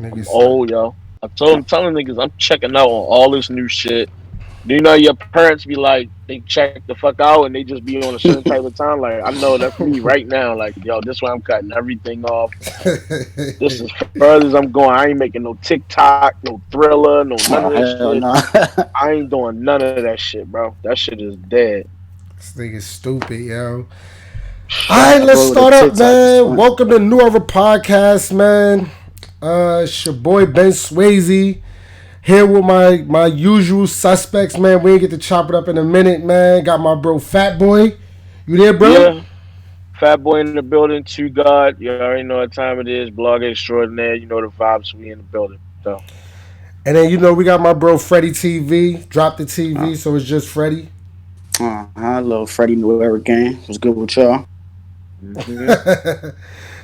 I'm Niggas suck. old, yo. I'm telling niggas I'm checking out on all this new shit. Do you know your parents be like they check the fuck out and they just be on a certain type of time? Like I know that's me right now. Like yo, this why I'm cutting everything off. This is further as I'm going. I ain't making no TikTok, no Thriller, no none of Oh that hell shit. no. I ain't doing none of that shit, bro. That shit is dead. This nigga's stupid, yo. All Nah, right, that let's boy with the start up, TikTok is man. funny. Welcome to New Ever Podcast, man. It's your boy Ben Swayze here with my usual suspects, man. We ain't get to chop it up in a minute, man. Got my bro Fat Boy. You there, bro? Yeah, Fat Boy in the building. To God, you already know what time it is. Blog extraordinaire. You know the vibes. We in the building. So And then you know we got my bro Freddie TV. Drop the Uh, TV, so it's just Freddie. Little Freddie New Era game. Was good with y'all. hmm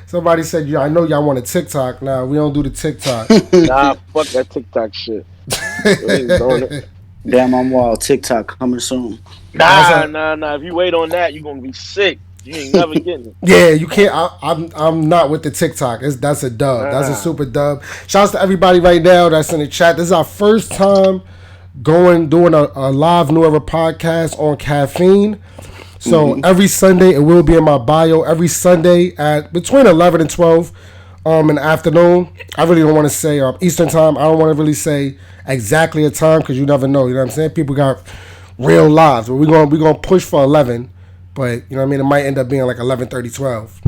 Somebody said, "Yeah, I know y'all want a TikTok." Now we don't do the TikTok. nah, fuck that TikTok shit. We ain't doing it. Damn, I'm wild. TikTok coming soon. That's Nah, a nah, nah. If you wait on that, you gonna be sick. You ain't never getting it. Yeah, you can't. I'm not with the TikTok. That's a dub. That's a Nah. super dub. Shouts to everybody right now that's in the chat. This is our first time doing a live New Ever podcast on Caffeine. So Hmm. every Sunday it will be in my bio. Every Sunday at between 11 and 12 in the afternoon. I really don't want to say Eastern time. I don't want to really say exactly a time because you never know. You know what I'm saying? People got real lives. But we're gonna push for 11. But you know what I mean? It might end up being like 11:30, 12.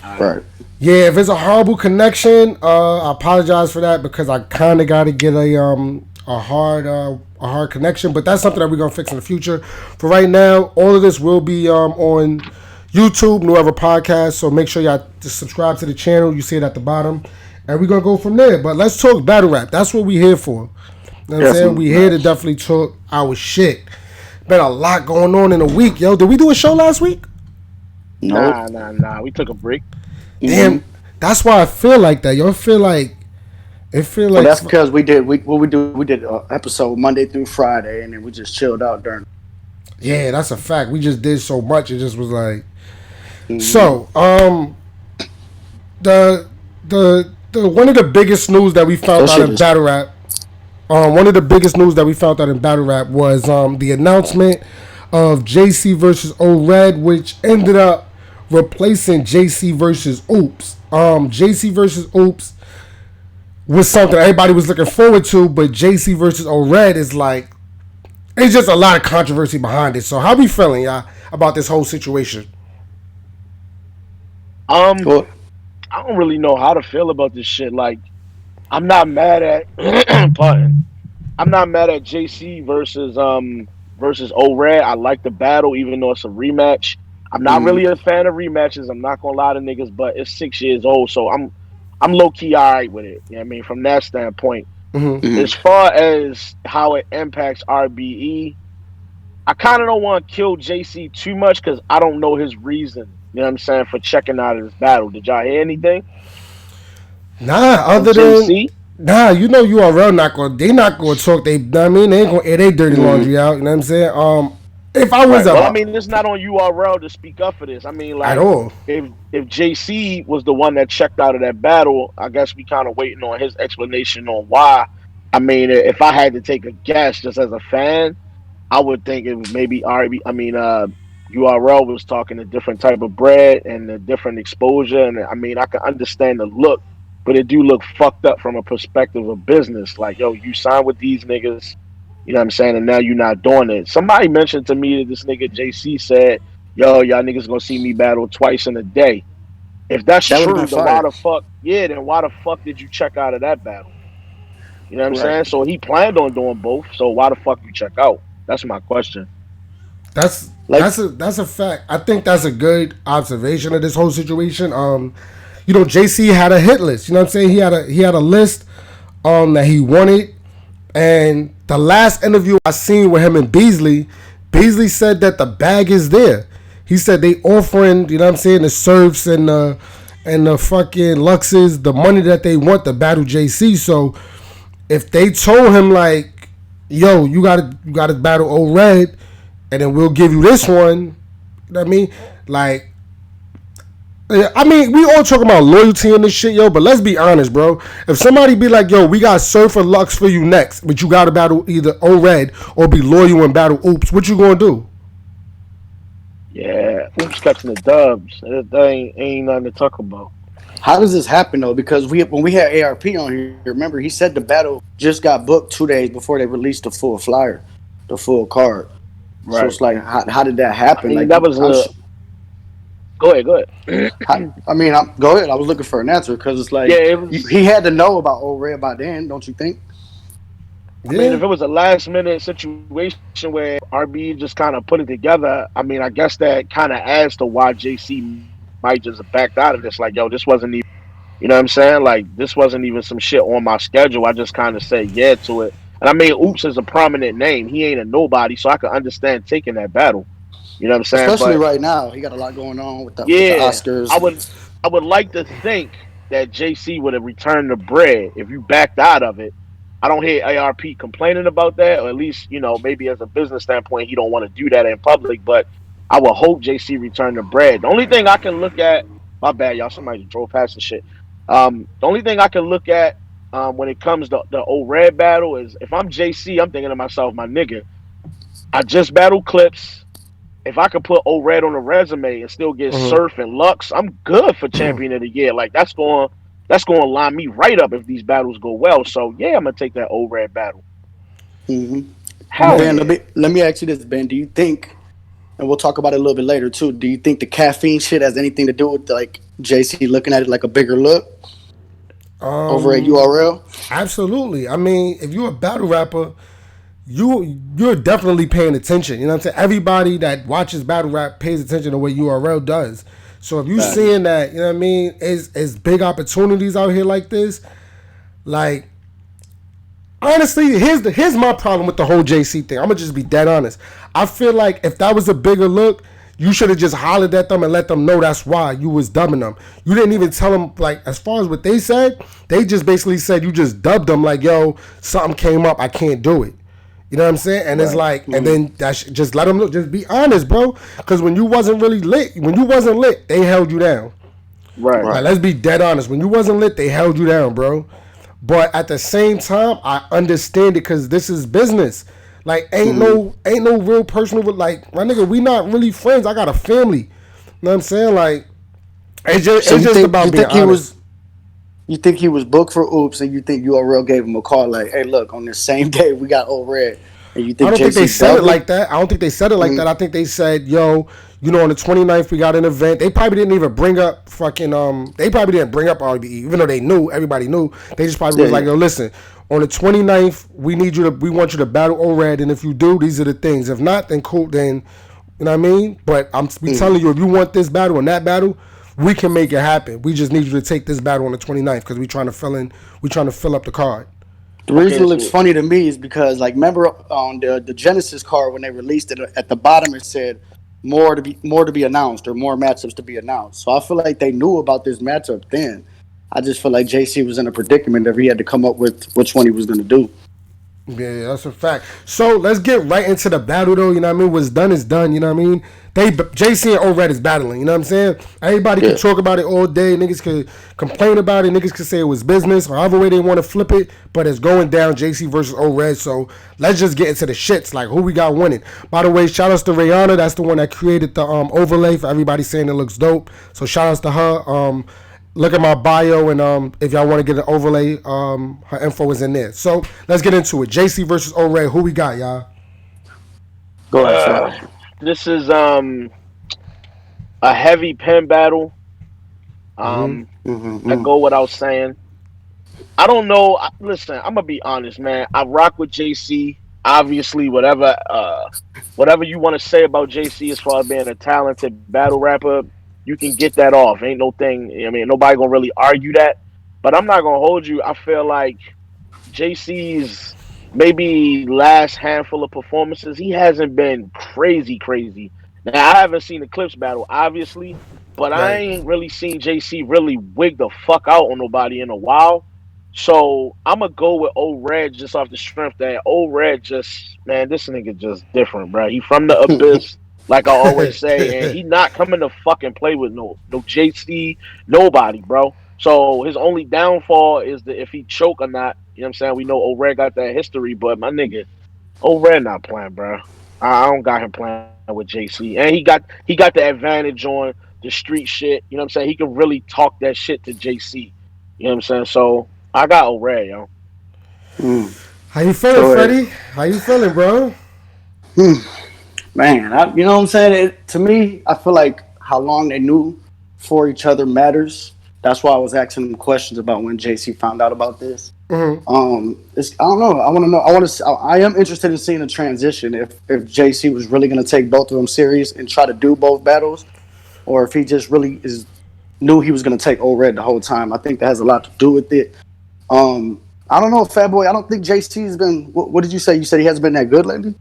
All right. Right. Yeah, if it's a horrible connection, I apologize for that because I kind of got to get a hard connection. But that's something that we're gonna fix in the future. For right now, all of this will be on YouTube, New Ever Podcast. So make sure y'all just subscribe to the channel. You see it at the bottom, and we're gonna go from there. But let's talk battle rap. That's what we here for. You know what I'm saying? Definitely. We here to definitely talk our shit. Been a lot going on in a week, yo. Did we do a show last week? Nope. Nah, nah, nah. We took a break. Hmm. Damn, that's why I feel like that. Yo, I feel like it feel Well, like that's because we did episode Monday through Friday, and then we just chilled out during. yeah, that's a fact. We just did so much. It just was like Hmm. so. The one of the biggest news that we found That out shit in is. battle rap. One of the biggest news that we found out in battle rap was the announcement of JC versus O Red, which ended up replacing JC versus Oops. JC versus Oops was something everybody was looking forward to, but JC versus O Red is like it's just a lot of controversy behind it. So how we feeling, y'all, about this whole situation? Um, Well, I don't really know how to feel about this shit. Like, I'm not mad at pardon. I'm not mad at JC versus O-Red. I like the battle, even though it's a rematch. I'm not hmm really a fan of rematches. I'm not gonna lie to niggas, but it's 6 years old, so I'm low key alright with it. You know what I mean? From that standpoint. Mm-hmm. hmm As far as how it impacts RBE, I kind of don't want to kill JC too much because I don't know his reason. You know what I'm saying for checking out of this battle. Did y'all hear anything Nah, from other than JC? nah, you know URL not going. They not going to talk. They, I mean, they ain't going to air their dirty hmm laundry out. You know what I'm saying? If I was Right. Well, I a mean, it's not on URL to speak up for this. I mean, at like all, if JC was the one that checked out of that battle, I guess we kind of waiting on his explanation on why. I mean, if I had to take a guess, just as a fan, I would think it was maybe RB. I mean, URL was talking a different type of bread and a different exposure, and I mean, I can understand the look, but it do look fucked up from a perspective of business. Like, yo, you signed with these niggas, you know what I'm saying, and now you're not doing it. Somebody mentioned to me that this nigga JC said, "Yo, y'all niggas gonna see me battle twice in a day." If that's That would have been true, then why fire. the fuck? Yeah, then why the fuck did you check out of that battle? You know what I'm Right. saying? So he planned on doing both. So why the fuck you check out? That's my question. that's Like. that's a fact. I think that's a good observation of this whole situation. You know, JC had a hit list. You know what I'm saying? He had a list that he wanted. And the last interview I seen with him and Beasley said that the bag is there. He said they offering, you know what I'm saying, the serfs and the fucking Luxes, the money that they want to battle JC. So if they told him like, yo, you gotta battle O Red and then we'll give you this one, you know what I mean? Like Yeah, I mean, we all talking about loyalty and this shit, yo. But let's be honest, bro. If somebody be like, "Yo, we got Surfer Lux for you next," but you got to battle either O Red or be loyal and battle Oops, what you gonna do? Yeah, Oops catching the dubs. That ain't nothing to talk about. How does this happen though? Because we when we had ARP on here, remember he said the battle just got booked 2 days before they released the full flyer, the full card. So Right. it's like, how did that I happen? mean, Like, that was I'm. a. Go ahead. Go ahead. I mean, go ahead. I was looking for an answer because it's Yeah, like it was. he had to know about Old Red by then, don't you think? I mean, Yeah, if it was a last minute situation where RB just kind of put it together, I mean, I guess that kind of adds to why JC might just have backed out of this. Like, yo, this wasn't even, you know what I'm saying? Like, this wasn't even some shit on my schedule. I just kind of said yeah to it. And I mean, Oops is a prominent name. He ain't a nobody, so I could understand taking that battle. You know what I'm saying? Especially But right now, he got a lot going on with the yeah, I Oscars. would I would like to think that JC would have returned the bread if you backed out of it. I don't hear ARP complaining about that, or at least maybe as a business standpoint, he don't want to do that in public. But I would hope JC returned the bread. The only thing I can look at, my bad, y'all, somebody drove past the shit. The only thing I can look at when it comes to the old red battle is if I'm JC, I'm thinking to myself, my nigga, I just battled Clips. If I could put O Red on a resume and still get Surf and Lux, I'm good for champion of the year. Like that's going to line me right up if these battles go well. So yeah, I'm gonna take that O Red battle. Hmm. And Hell yeah. Ben, yeah. let me ask you this, Ben. Do you think, and we'll talk about it a little bit later too, do you think the caffeine shit has anything to do with like JC looking at it like a bigger look over at Um, URL? absolutely. I mean, if you're a battle rapper, you're definitely paying attention. You know what I'm saying? Everybody that watches battle rap pays attention to what URL does. So if you Facts. seeing that, you know what I mean, is big opportunities out here like this, like honestly, here's my problem with the whole JC thing. I'm gonna just be dead honest. I feel like if that was a bigger look, you should have just hollered at them and let them know that's why you was dubbing them. You didn't even tell them like as far as what they said. They just basically said you just dubbed them like, yo, something came up, I can't do it. You know what I'm saying? And it's Right. like, and then just let them know, just be honest, bro. Because when you wasn't really lit, when you wasn't lit, they held you down. Right. Like, Right. let's be dead honest. When you wasn't lit, they held you down, bro. But at the same time, I understand it because this is business. Like, ain't no real personal. Like, my nigga, we not really friends. I got a family. You know what I'm saying? Like, So it's just you about being think he was honest. you think he was booked for Oops, and you think URL gave him a call like, hey, look, on this same day we got Old Red, and you I think don't think they JC said it dubbed him? like that. I don't think they said it like that. I think they said, yo, on the 29th we got an event. They probably didn't even bring up fucking they probably didn't bring up RBE, even though they knew, everybody knew. They just probably Yeah, was like, yeah. yo, listen, on the 29th, we want you to battle O-Red, and if you do, these are the things. If not, then cool, then you know what I mean? But we telling you, if you want this battle and that battle, we can make it happen. We just need you to take this battle on the 29th because we trying to fill up the card. The Okay. reason it looks So funny to me is because, like, remember on the Genesis card when they released it at the bottom, it said more to be announced or more matchups to be announced. So I feel like they knew about this matchup then. I just feel like JC was in a predicament that he had to come up with which one he was going to do. Yeah, that's a fact. So let's get right into the battle, though. You know what I mean? What's done is done. You know what I mean? JC and O-Red is battling. You know what I'm saying? Everybody can Yeah. talk about it all day. Niggas could complain about it. Niggas could say it was business, or however way they want to flip it. But it's going down, JC versus O-Red. So let's just get into the shits. Like, who we got winning? By the way, shout outs to Rihanna. That's the one that created the overlay for everybody saying it looks dope. So shout outs to her. Look at my bio, and if y'all want to get an overlay, her info is in there. So let's get into it. JC versus O-Ray. Who we got, y'all? Go ahead, Fat. this is a heavy pen battle. I Mm-hmm. go without saying. I don't know. Listen, I'm gonna be honest, man. I rock with JC. Obviously, whatever you want to say about JC as far as being a talented battle rapper, you can get that off. Ain't no thing. I mean, nobody gonna really argue that. But I'm not gonna hold you. I feel like JC's maybe last handful of performances, he hasn't been crazy, crazy. Now I haven't seen the Clips battle, obviously, but I Right. ain't really seen JC really wig the fuck out on nobody in a while. So I'm gonna go with old Red just off the strength that old Red just man, this nigga just different, bro. He from the abyss. like I always say, and he not coming to fucking play with no JC, nobody, bro. So his only downfall is that if he choke or not. You know what I'm saying? We know O'Red got that history, but my nigga, O'Red not playing, bro. I don't got him playing with JC, and he got the advantage on the street shit. You know what I'm saying? He can really talk that shit to JC. You know what I'm saying? So I got O'Red, yo. Mm. How you feeling, So, Freddie? How you feeling, bro? hmm, man, you know what I'm saying? To me, I feel like how long they knew for each other matters. That's why I was asking them questions about when JC found out about this. I don't know. I want to know. I want to. I am interested in seeing the transition. If JC was really going to take both of them serious and try to do both battles, or if he just really is knew he was going to take O-Red the whole time. I think that has a lot to do with it. I don't know, Fat Boy. I don't think JC has been. What did you say? You said he hasn't been that good lately.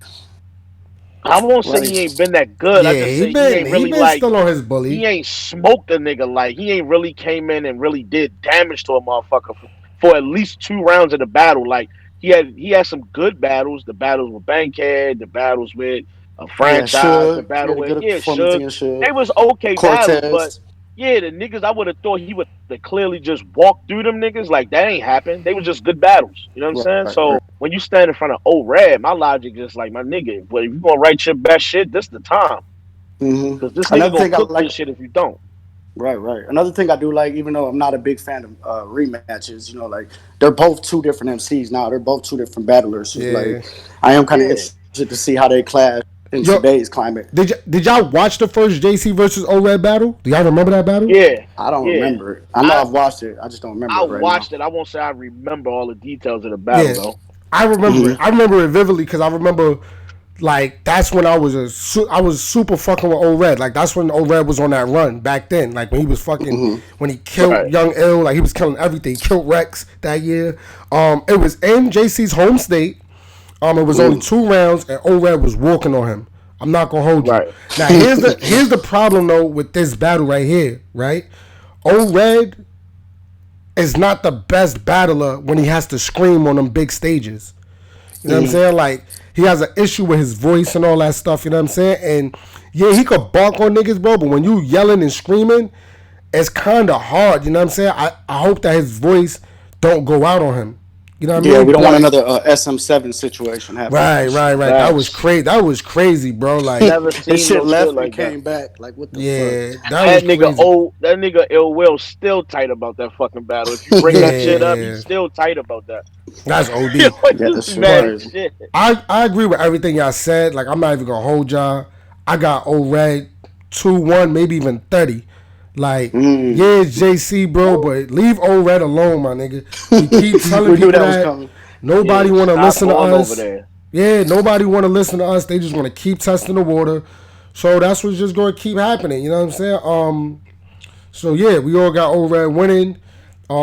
I won't say he Like, ain't been that good. I Yeah, just say he ain't he really been like still on his he bully. ain't smoked a nigga like he ain't really came in and really did damage to a motherfucker for at least 2 rounds of the battle. Like he had some good battles. The battles with Bankhead, the battles with a yeah, franchise, the Suge. He battle had a with good performance Suge. against Suge. They was okay battles, but Cortez. yeah, the niggas I would have thought he would have clearly just walked through them niggas. Like that ain't happened. They was just good battles. You know what I'm Right, saying? right. So when you stand in front of O Red, my logic is like my nigga, but if you gonna write your best shit, this the time. Cause this nigga Another gonna thing I cook like. this shit if you don't. Right, right. Another thing I do like, even though I'm not a big fan of rematches, like they're both two different MCs now. They're both two different battlers. So like, Yeah. I am kind of Yeah. interested to see how they clash in today's Yo, climate. did y'all watch the first JC versus O-Red battle? Do y'all remember that battle? Yeah. I don't Yeah. remember it. I know I I've watched it. I just don't remember I it right now. watched it. I won't say I remember all the details of the battle Yeah, though. I remember it. Hmm. I remember it vividly because I remember like that's when I was super fucking with O-Red. Like that's when O-Red was on that run back then. Like when he was fucking Hmm. when he killed Right. Young Ill. Like he was killing everything. He killed Rex that year. It was in JC's home state. It was only 2 rounds, and O-Red was walking on him. I'm not gonna hold you. Right. Now here's the problem though with this battle right here, right? O-Red is not the best battler when he has to scream on them big stages. You know what I'm Hmm. saying? Like he has an issue with his voice and all that stuff. You know what I'm saying? And yeah, he could bark on niggas, bro. But when you yelling and screaming, it's kind of hard. You know what I'm saying? I hope that his voice don't go out on him. You know what I Yeah, we mean? don't want But another SM7 situation happening. right. That was Facts. crazy. That was crazy, bro. Like Never His seen shit no shit left and like that. came back. Like, what the fuck? yeah, that was crazy. That nigga Ill Will still tight about that fucking battle. If you bring that shit up, he's Yeah, still tight about that. that's Yo, OD. Yeah, that he's shit was mad But as crazy. shit. I agree with everything y'all said. Like I'm not even gonna hold y'all. I got O-Red 2-1, maybe even 30. Like, Mm. yeah, it's JC, bro, but leave O-Red alone, my nigga. We keep telling We knew people that was that coming. nobody Yeah, wanna stop listen to going over us. there. Yeah, nobody wanna listen to us. They just wanna keep testing the water. So that's what's just gonna keep happening. You know what I'm saying? So yeah, we all got O-Red winning.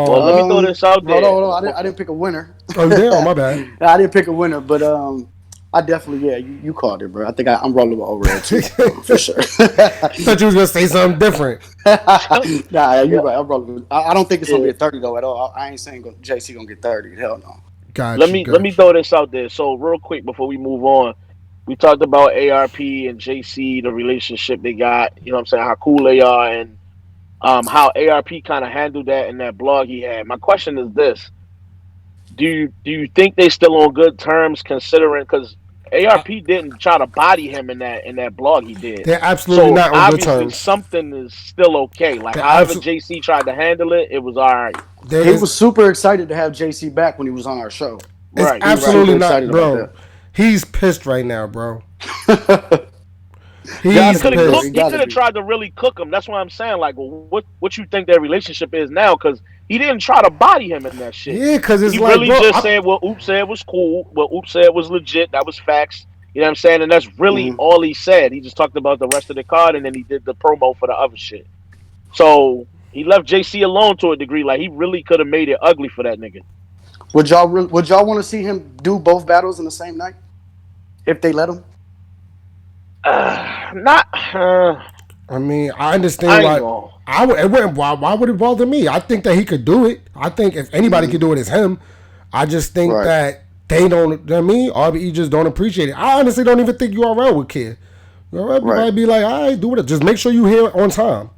Well, let me throw Um, this out there. hold on. I didn't pick a winner. Oh, you did? Oh, my bad. I didn't pick a winner, but I definitely you called it, bro. I think I'm rolling with O-Red too, for sure. Thought you was gonna say something different. Nah, Yeah, you're right. I'm rolling. I don't think it's gonna be yeah. a 30 though at all. I ain't saying JC gonna get 30. Hell no. Got you, Let me got you. throw this out there. So real quick before we move on, we talked about ARP and JC, the relationship they got. You know what I'm saying? How cool they are, and how ARP kind of handled that in that blog he had. My question is this: do you think they still on good terms considering because ARP didn't try to body him in that blog he did. They're absolutely So not on good obviously terms. something is still okay. Like They're however absolutely. JC tried to handle it, it was all right. There He is. was super excited to have JC back when he was on our show. It's Right, He was right. absolutely super not, excited about bro. that. He's pissed right now, bro. Gotta He He's could be, have bro. cooked. He pissed. He gotta could have be. tried to really cook him. That's what I'm saying. Like, well, what you think their relationship is now? Because he didn't try to body him in that shit. Yeah, cause it's He like, really bro. just said what Oop said was cool. What Oop said was legit. That was facts. You know what I'm saying? And that's really Hmm. all he said. He just talked about the rest of the card, and then he did the promo for the other shit. So he left JC alone to a degree. Like he really could have made it ugly for that nigga. Would y'all want to see him do both battles in the same night if they let him? Not. I mean, I understand I ain't why. gonna. I would. It wouldn't. Why would it bother me? I think that he could do it. I think if anybody Hmm. could do it, it's him. I just think Right. that they don't. You know what I mean, RBE just don't appreciate it. I honestly don't even think URL would care. You know, everybody Right. be like, all right, do it. Just make sure you here on time.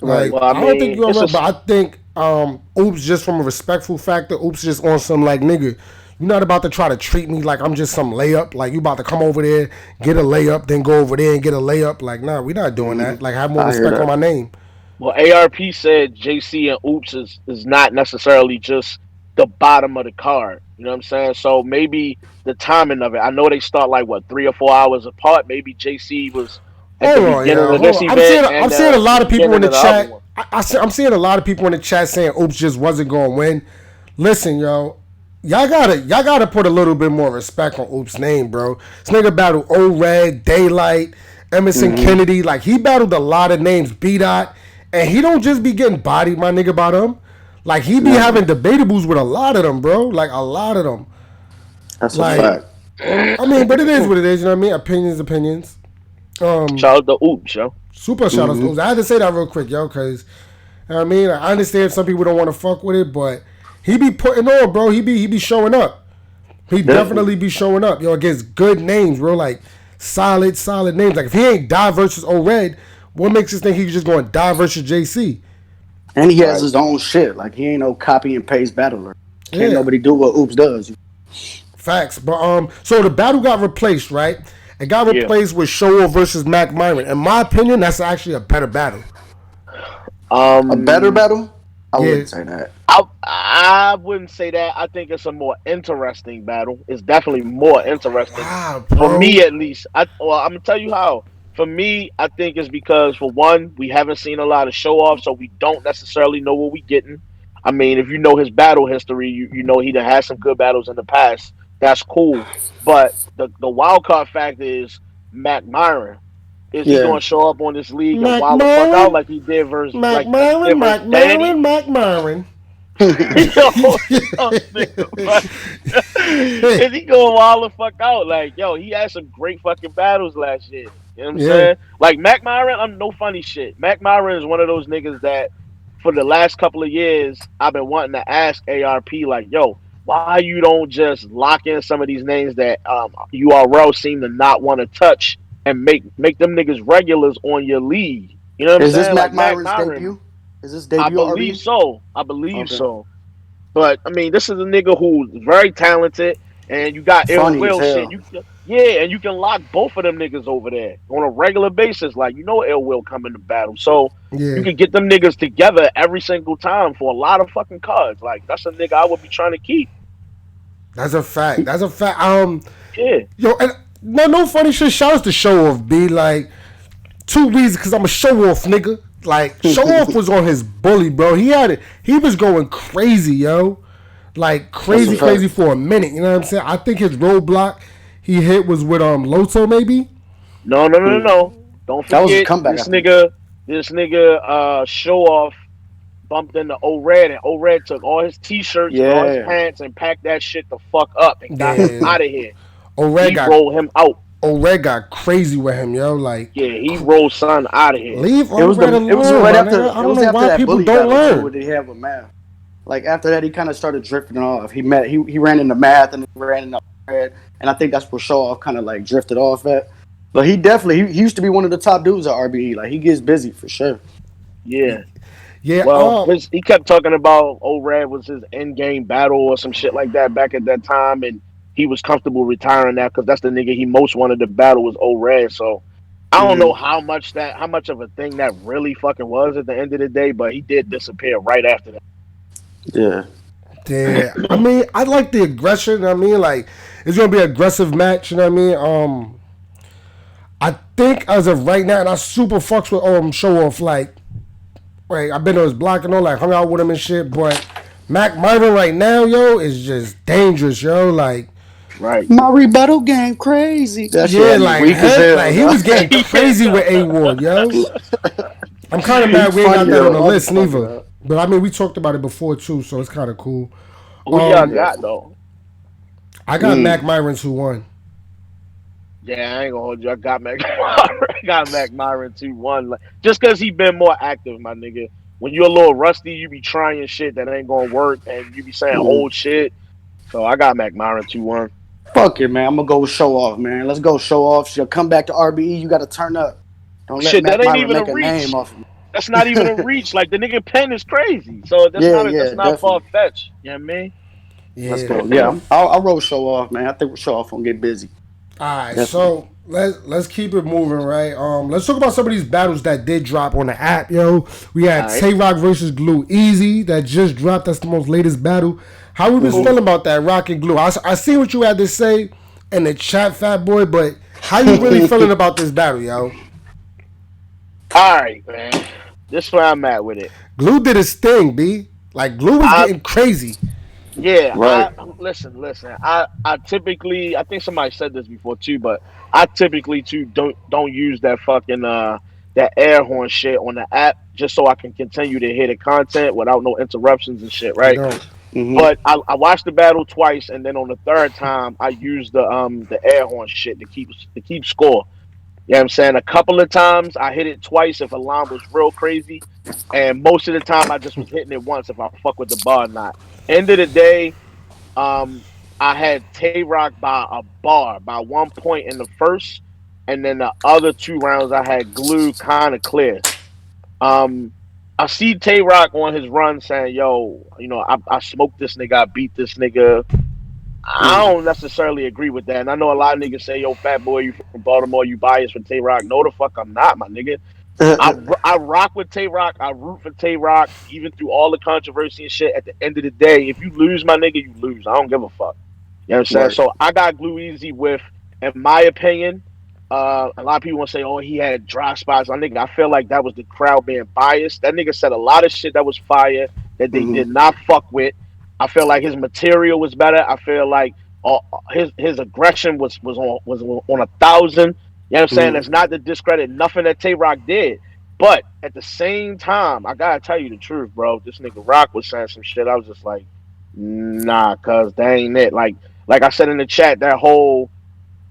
Right. Like, Well, I I don't think mean, you're it's a wrong, but I think Oops just from a respectful factor, Oops just on some like nigga. You're not about to try to treat me like I'm just some layup. Like you about to come over there, get a layup, then go over there and get a layup. Like, nah, we're not doing Hmm. that. Like, have more I hear respect on that. my name. Well, ARP said JC and Oops is not necessarily just the bottom of the card. You know what I'm saying? So maybe the timing of it. I know they start like what 3 or 4 hours apart. Maybe JC was at the Hold on, beginning yo, of hold this on. event I'm and seeing a the lot of people in beginning the of the other chat. one. I'm seeing a lot of people in the chat saying Oops just wasn't going to win. Listen, yo, y'all gotta put a little bit more respect on Oops' name, bro. This nigga battled O Red, Daylight, Emerson Hmm. Kennedy. Like he battled a lot of names, B Dot, and he don't just be getting bodied, my nigga, by them. Like he be Never. having debatables with a lot of them, bro. Like a lot of them. That's a Like fact. I mean, but it is what it is. You know what I mean? Opinions, opinions. Shout out to Oops, yo. Super shout outs to Hmm. Oops. I had to say that real quick, yo, because I mean, I understand some people don't want to fuck with it, but he be putting on, bro. He be showing up. He Definitely. definitely be showing up, yo, against good names, bro. Like solid names. Like if he ain't die versus O Red, what makes us think he's just going to die versus JC? And he has Right. his own shit. Like he ain't no copy and paste battler. Can't Yeah, nobody do what Oops does. facts. But so the battle got replaced, right? It got Yeah. replaced with Show versus Mac Myron. In my opinion, that's actually a better battle. A better Um, battle? I Yeah. wouldn't say that. I wouldn't say that. I think it's a more interesting battle. It's definitely more interesting Wow, for bro. me, at least. I'm gonna tell you how. For me, I think it's because for one, we haven't seen a lot of show off, so we don't necessarily know what we getting. I mean, if you know his battle history, you know he done had some good battles in the past. That's cool. But the wild card factor is Mac Myron. Is he Yeah. gonna show up on this league and Mac wild the fuck out Myron, like he did versus Mac like he did Myron, versus Mac Danny? Myron, Mac Myron. Yo, nigga, but is he going wild the fuck out? Like, yo, he had some great fucking battles last year. You know what I'm Yeah, saying? Like Mac Myron, I'm no funny shit. Mac Myron is one of those niggas that for the last couple of years I've been wanting to ask ARP, like, yo, why you don't just lock in some of these names that URL seem to not want to touch and make them niggas regulars on your league. You know what I'm Is this saying? Mac Like Mac Myron's Myron, debut? Is this I debut believe RB? so. I believe Okay. so. But I mean, this is a nigga who's very talented, and you got ill Funny as will shit. hell. Yeah, and you can lock both of them niggas over there on a regular basis. Like you know, ill will come into battle, so you yeah. can get them niggas together every single time for a lot of fucking cards. Like that's a nigga I would be trying to keep. That's a fact. That's a fact. Yeah, Yo, and no funny shit. Shout out to Show Off, B. Like, two reasons, because I'm a show off nigga. Like, Show Off was on his bully, bro. He had it. He was going crazy, yo. Like, That's a crazy, crazy fact. for a minute. You know what I'm saying? I think his roadblock he hit was with Loto, maybe. no. Don't That was his forget comeback, I this think. nigga. This nigga show off bumped into O Red, and O Red took all his t-shirts and all his Yeah. pants and packed that shit the fuck up and got him Yeah. out of here. O'Red He got rolled him out. O'Red got crazy with him, yo. Like, Yeah, he rolled son out of here. leave It was O'Red the it was alone, right my after nigga. I it don't was know after why that people bully don't battle too, what learn. did he have with Math? Like after that, he kind of started drifting off. He ran into Math and he ran into Red, and I think that's where Show Off kind of like drifted off at. But he definitely he used to be one of the top dudes at RBE. Like he gets busy for sure. Yeah. Yeah, Well, he kept talking about Red was his end game battle or some shit like that back at that time, and he was comfortable retiring that because that's the nigga he most wanted to battle was Red. So I don't know Hmm. how much of a thing that really fucking was at the end of the day, but he did disappear right after that. Yeah. yeah. I mean, I like the aggression. I mean, like, it's gonna be an aggressive match. You know what I mean? I think as of right now, and I super fucks with Show Off. Like, right, I've been on his block and all, like, hung out with him and shit. But Mac Marvin right now, yo, is just dangerous, yo. Like, Right. My rebuttal game crazy. That shit yeah, had me like weak as him, hell, like he dog. was getting Yeah, crazy with no. A Ward, yo. I'm kind of He mad we ain't got funny that as a on the list motherfucker, neither. dog. But I mean, we talked about it before too, so it's kind of cool. Who y'all Um, Yeah. got though? I got Mac Mm. Myron 2-1. Yeah, I ain't gonna hold you. I got Mac. I got Mac Myron 2-1. Like, just because he been more active, my nigga. When you're a little rusty, you be trying shit that ain't gonna work, and you be saying Mm. old shit. So I got Mac Myron 2-1. Fuck it, man. I'm gonna go with show off, man. Let's go show off. She'll come back to RBE. You got to turn up. Don't let Shit, Mac that ain't Myra even a make a name reach. off of me. That's not even a reach. Like the nigga pen is crazy. So Yeah, that's yeah, not far definitely. fetched. You know what I mean? Let's Yeah. go. Yeah, I'll roll show off, man. I think show off gonna get busy. All right, Definitely. so let's keep it moving, right? Let's talk about some of these battles that did drop on the app, yo. We All had right. Tay Rock versus Glue Easy that just dropped. That's the most latest battle. How we was Hmm. feeling about that Rock and Glue? I see what you had to say in the chat, Fat Boy, but how you really feeling about this battle, yo? All right, man. This is where I'm at with it. Glue did his thing, B. Like Glue was I getting crazy. Yeah, Right. listen. I typically I think somebody said this before too, but I typically too don't use that fucking that air horn shit on the app just so I can continue to hear the content without no interruptions and shit, You right? don't. Hmm. But I watched the battle twice, and then on the third time I used the air horn shit to keep score. You know what I'm saying? A couple of times I hit it twice if a line was real crazy, and most of the time I just was hitting it once if I fuck with the bar or not. End of the day, um, I had Tay Rock by a bar by 1 point in the first, and then the other two rounds I had Glue kind of clear. Um, I see Tay Rock on his run saying, "Yo, I smoked this nigga, I beat this nigga." I Hmm. don't necessarily agree with that, and I know a lot of niggas say, "Yo, fat boy, you from Baltimore, you biased for Tay Rock." No, the fuck, I'm not, my nigga. I rock with Tay Rock. I root for Tay Rock, even through all the controversy and shit. At the end of the day, if you lose, my nigga, you lose. I don't give a fuck. You know what I'm saying? Right. So I got Glue Easy with, in my opinion, a lot of people want to say, oh, he had dry spots. I nigga, I feel like that was the crowd being biased. That nigga said a lot of shit that was fire that they Hmm. did not fuck with. I feel like his material was better. I feel like his aggression was on 1,000. You know what I'm saying? Hmm. That's not to discredit nothing that Tay Rock did. But at the same time, I gotta tell you the truth, bro. This nigga Rock was saying some shit. I was just like, nah, cuz that ain't it. Like I said in the chat, that whole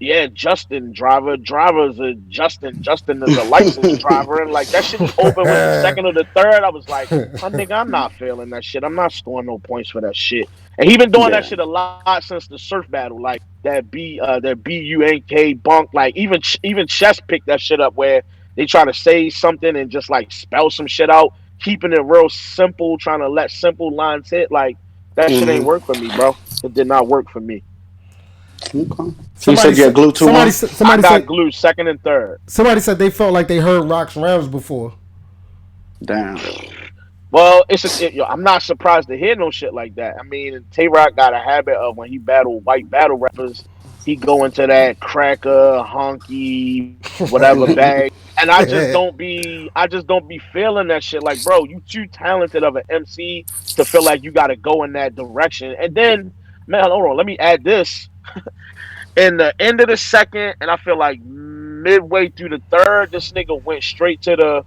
yeah, Justin driver. Driver's a Justin. Justin is a licensed driver. And like that shit was open with the second or the third. I was like, my nigga, I'm not feeling that shit. I'm not scoring no points for that shit. And he been doing that Yeah. shit a lot since the surf battle. Like that BUNK bunk. Like even Chess picked that shit up where they try to say something and just like spell some shit out, keeping it real simple, trying to let simple lines hit. Like that shit ain't Hmm. work for me, bro. It did not work for me. Okay. So you somebody said you had said glue 2-1. I somebody got said Glue second and third. somebody said they felt like they heard Rock's rounds before. Damn. Well, I'm not surprised to hear no shit like that. I mean, Tay Rock got a habit of when he battled white battle rappers, he go into that cracker, honky, whatever bag, and I just don't be feeling that shit. Like, bro, you too talented of an MC to feel like you got to go in that direction. And then, man, hold on, let me add this. In the end of the second, and I feel like midway through the third, this nigga went straight to the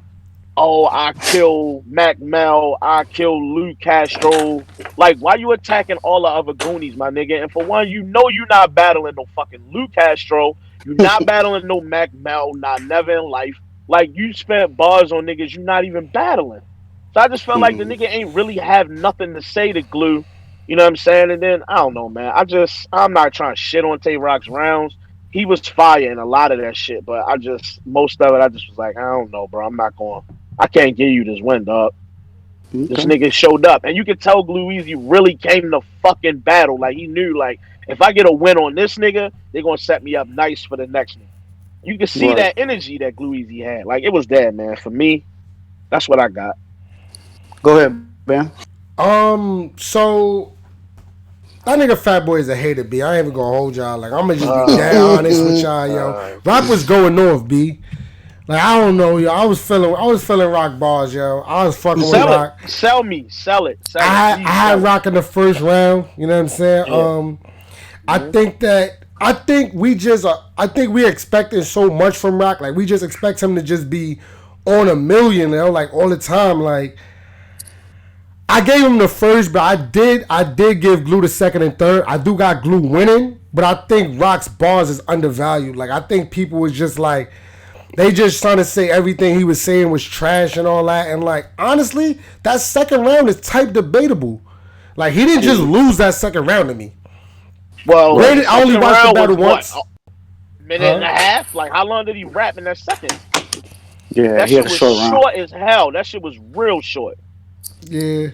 oh, I kill Mac Mel, I kill Lou Castro. Like, why you attacking all the other Goonies, my nigga? And for one, you know you not battling no fucking Lou Castro. You not battling no Mac Mel, not never in life. Like, you spent bars on niggas you not even battling. So I just felt like the Hmm. nigga ain't really have nothing to say to Glue. You know what I'm saying? And then, I don't know, man. I'm not trying to shit on Tay Rock's rounds. He was fire in a lot of that shit, but most of it, I just was like, I don't know, bro. I'm not going. I can't give you this win, dog. This Okay. nigga showed up, and you could tell Gluezy really came to fucking battle. Like he knew, like if I get a win on this nigga, they're gonna set me up nice for the next one. You could see Right. that energy that Gluezy had. Like it was there, man. For me, that's what I got. Go ahead, man. So that nigga Fat Boy is a hater, B. I ain't even gonna hold y'all. Like, I'm gonna just be dead Uh, honest with y'all, yo. uh, Rock was going north, B. Like, I don't know, yo. I was feeling Rock bars, yo. I was fucking with sell it, Rock. sell me, sell it, I please had sell it. Rock in the first round. You know what I'm saying? Yeah. I Mm-hmm. think that I think we expecting so much from Rock. Like, we just expect him to just be on a million, yo, like all the time. Like, I gave him the first, but I did give Glue the second and third. I do got Glue winning, but I think Rock's bars is undervalued. Like, I think people was just like, they just trying to say everything he was saying was trash and all that. And like, honestly, that second round is type debatable. Like, he didn't just Hmm. lose that second round to me. Well, Right. the Granted, I only second watched the round battle was what, once. a minute and Huh? a half? Like, how long did he rap in that second? Yeah, That he had shit a was short round. short as hell. That shit was real short. Yeah.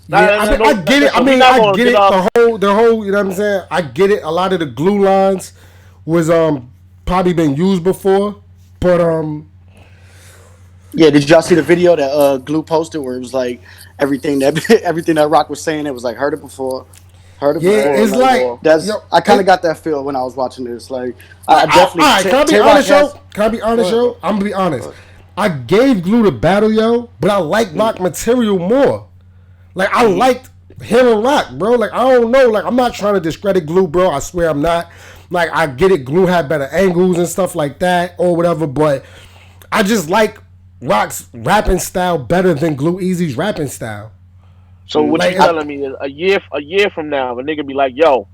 Yeah, Nah, I nah, mean, no, I nah, get it. I listen, we mean, not I gonna get get it. off. The whole, you know what I'm saying? I get it. A lot of the glue lines was probably been used before, but Yeah, did y'all see the video that Glue posted where it was like everything that everything that Rock was saying? It was like heard it yeah, before. Heard it it's Like like before. yo, that's I kind of it. got that feel when I was watching this. Like I All definitely right, can I be Tay Rock honest, yo? has. Can I be Go honest, ahead, yo? bro. I'm gonna be Go honest. ahead. I gave Glue the battle, yo, but I like Rock material more. Like I Mm-hmm. liked him and Rock, bro. Like I don't know. Like I'm not trying to discredit Glue, bro. I swear I'm not. Like I get it. Glue had better angles and stuff like that or whatever, but I just like Rock's rapping style better than Glue Easy's rapping style. So what Like you I, telling me is a year from now, if a nigga be like, "Yo,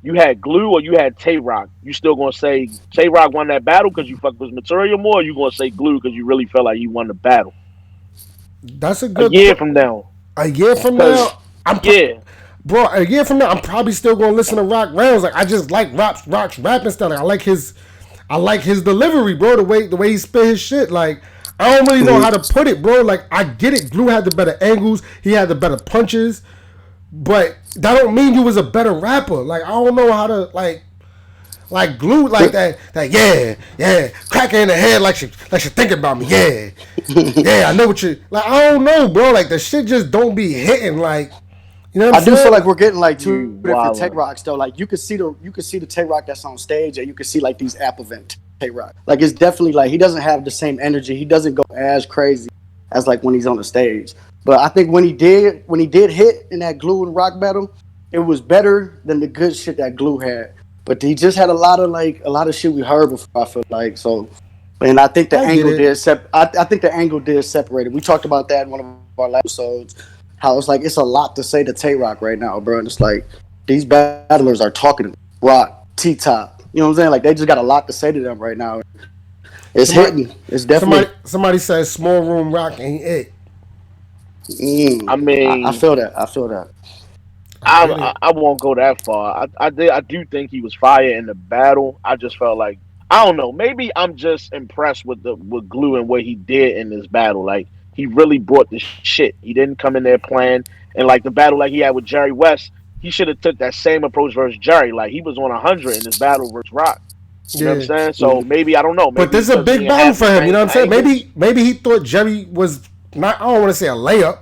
you had Glue or you had Tay Rock," you still gonna say Tay Rock won that battle because you fucked with his material more, or you gonna say Glue because you really felt like he won the battle? that's a A good. year from now, A year from because now, yeah, bro. A year from now, I'm probably still gonna listen to Rock rounds. Like I just like Rock's rapping style. Like, I like his delivery, bro. The way he spit his shit. Like I don't really know how mhm. to put it, bro. Like I get it. Glue had the better angles. He had the better punches. But that don't mean you was a better rapper. Like I don't know how to like Glue like that yeah crack her in the head like she thinking about me yeah I know what you like I don't know bro like the shit just don't be hitting like you know what I'm I do feel saying like like, we're getting like two you different Tay wildin'. Rocks though. Like you could see the Tay Rock that's on stage, and you could see like these app event Tay Rock. Like it's definitely like he doesn't have the same energy. He doesn't go as crazy as like when he's on the stage. But I think when he did hit in that Glue and Rock battle, it was better than the good shit that Glue had. But he just had a lot of shit we heard before. I feel like so. And I think the I get angle it. did I think the angle did separate it. We talked about that in one of our last episodes. How it's like it's a lot to say to Tay Rock right now, bro. And it's like these battlers are talking to Rock, T Top. You know what I'm saying? Like they just got a lot to say to them right now. It's Somebody hitting. It's definitely. somebody says small room rock ain't it. I I mean, feel that. I feel that. I get it. I won't go that far. I do think he was fire in the battle. I just felt like I don't know. Maybe I'm just impressed with Glue and what he did in this battle. Like he really brought the shit. He didn't come in there playing and like the battle like he had with Jerry West. He should have took that same approach versus Jerry. Like he was on 100 in this battle versus Rock. You know what I'm Yeah. saying? So Mhm. maybe I don't know. But Maybe this is a because he big didn't battle have for the him. You know same what I'm saying? angles. Maybe he thought Jerry was not. I don't want to say a layup,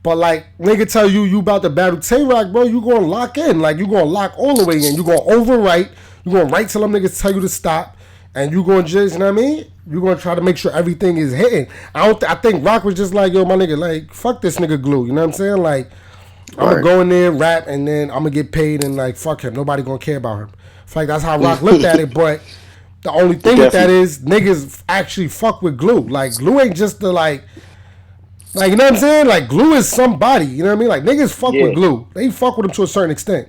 but like nigga tell you about the battle Tay Rock, bro. You gonna lock in. Like you gonna lock all the way in. You gonna overwrite. You gonna write till them niggas tell you to stop, and you gonna just you know what I mean. You gonna try to make sure everything is hitting. I think Rock was just like yo, my nigga, like fuck this nigga Glue. You know what I'm saying? Like I'm gonna Right. go in there, rap, and then I'm gonna get paid, and like fuck him. Nobody gonna care about him. I feel like that's how Rock looked at it, but the only thing with that Definitely. is niggas actually fuck with Glue. Like Glue ain't just the like you know what I'm saying? Like Glue is somebody. You know what I mean? Like niggas fuck with Yeah, Glue. They fuck with him to a certain extent.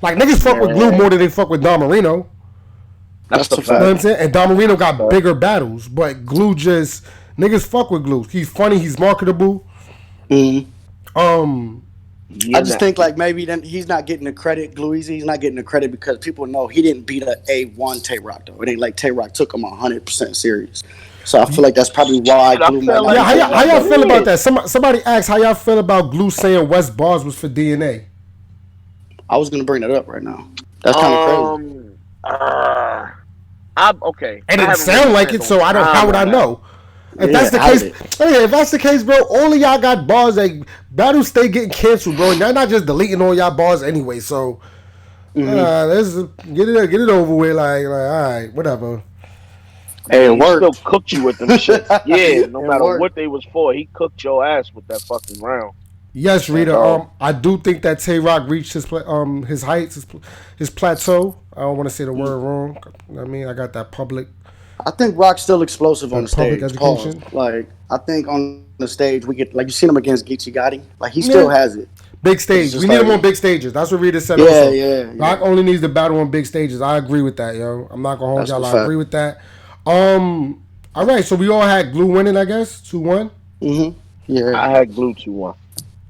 Like niggas fuck with Glue man, more than they fuck with Don Marino. that's That's a a You know fact. what fact. I'm saying? And Don Marino That's a got fact. bigger battles, but Glue just niggas fuck with Glue. He's funny. He's marketable. Mhm. Um, He I in just that. think like maybe then he's not getting the credit, Gluezy. He's not getting the credit because people know he didn't beat a one Tay Rock though. It ain't like Tay Rock took him 100% serious. So I feel like that's probably why Shit, I Glue might feel not yeah, be like how Tay y'all, getting how that Rock y'all credit. feel about did. that? Somebody asked how y'all feel about Glue saying West Bars was for DNA, I was gonna bring that up right now. That's kind of crazy. Um, uh, I'm okay. and I it haven't really sound like spent it. no So I don't. How time would I on that. know? If Yeah, that's the how did case, it? if that's the case, bro, all of y'all got bars. Like battles stay getting canceled, bro. And y'all not just deleting all y'all bars anyway. So Hmm. let's get it over with. Like all right, whatever. I Hey, it mean, he still worked. cooked you with them shits. Yeah, no It matter worked. what they was for, he cooked your ass with that fucking round. Yes, Rita. Facts. So I do think that Tay Rock reached his heights, his plateau. I don't want to say the Mm. word wrong. I mean, I got I think Rock's still explosive on the that public stage. Pause. education. Like I think on the stage we get like you seen him against Geechee Gotti. Like he still Yeah, has it. big But it's stage. just We need him like on big stages. That's what Rita said yeah, also. yeah, Rock yeah. only needs to battle on big stages. I agree with that, yo. I'm not gonna hold That's y'all. the I agree fact. with that. All right. So we all had Glue winning, I guess, 2-1. Hmm. Yeah. I had Glue 2-1.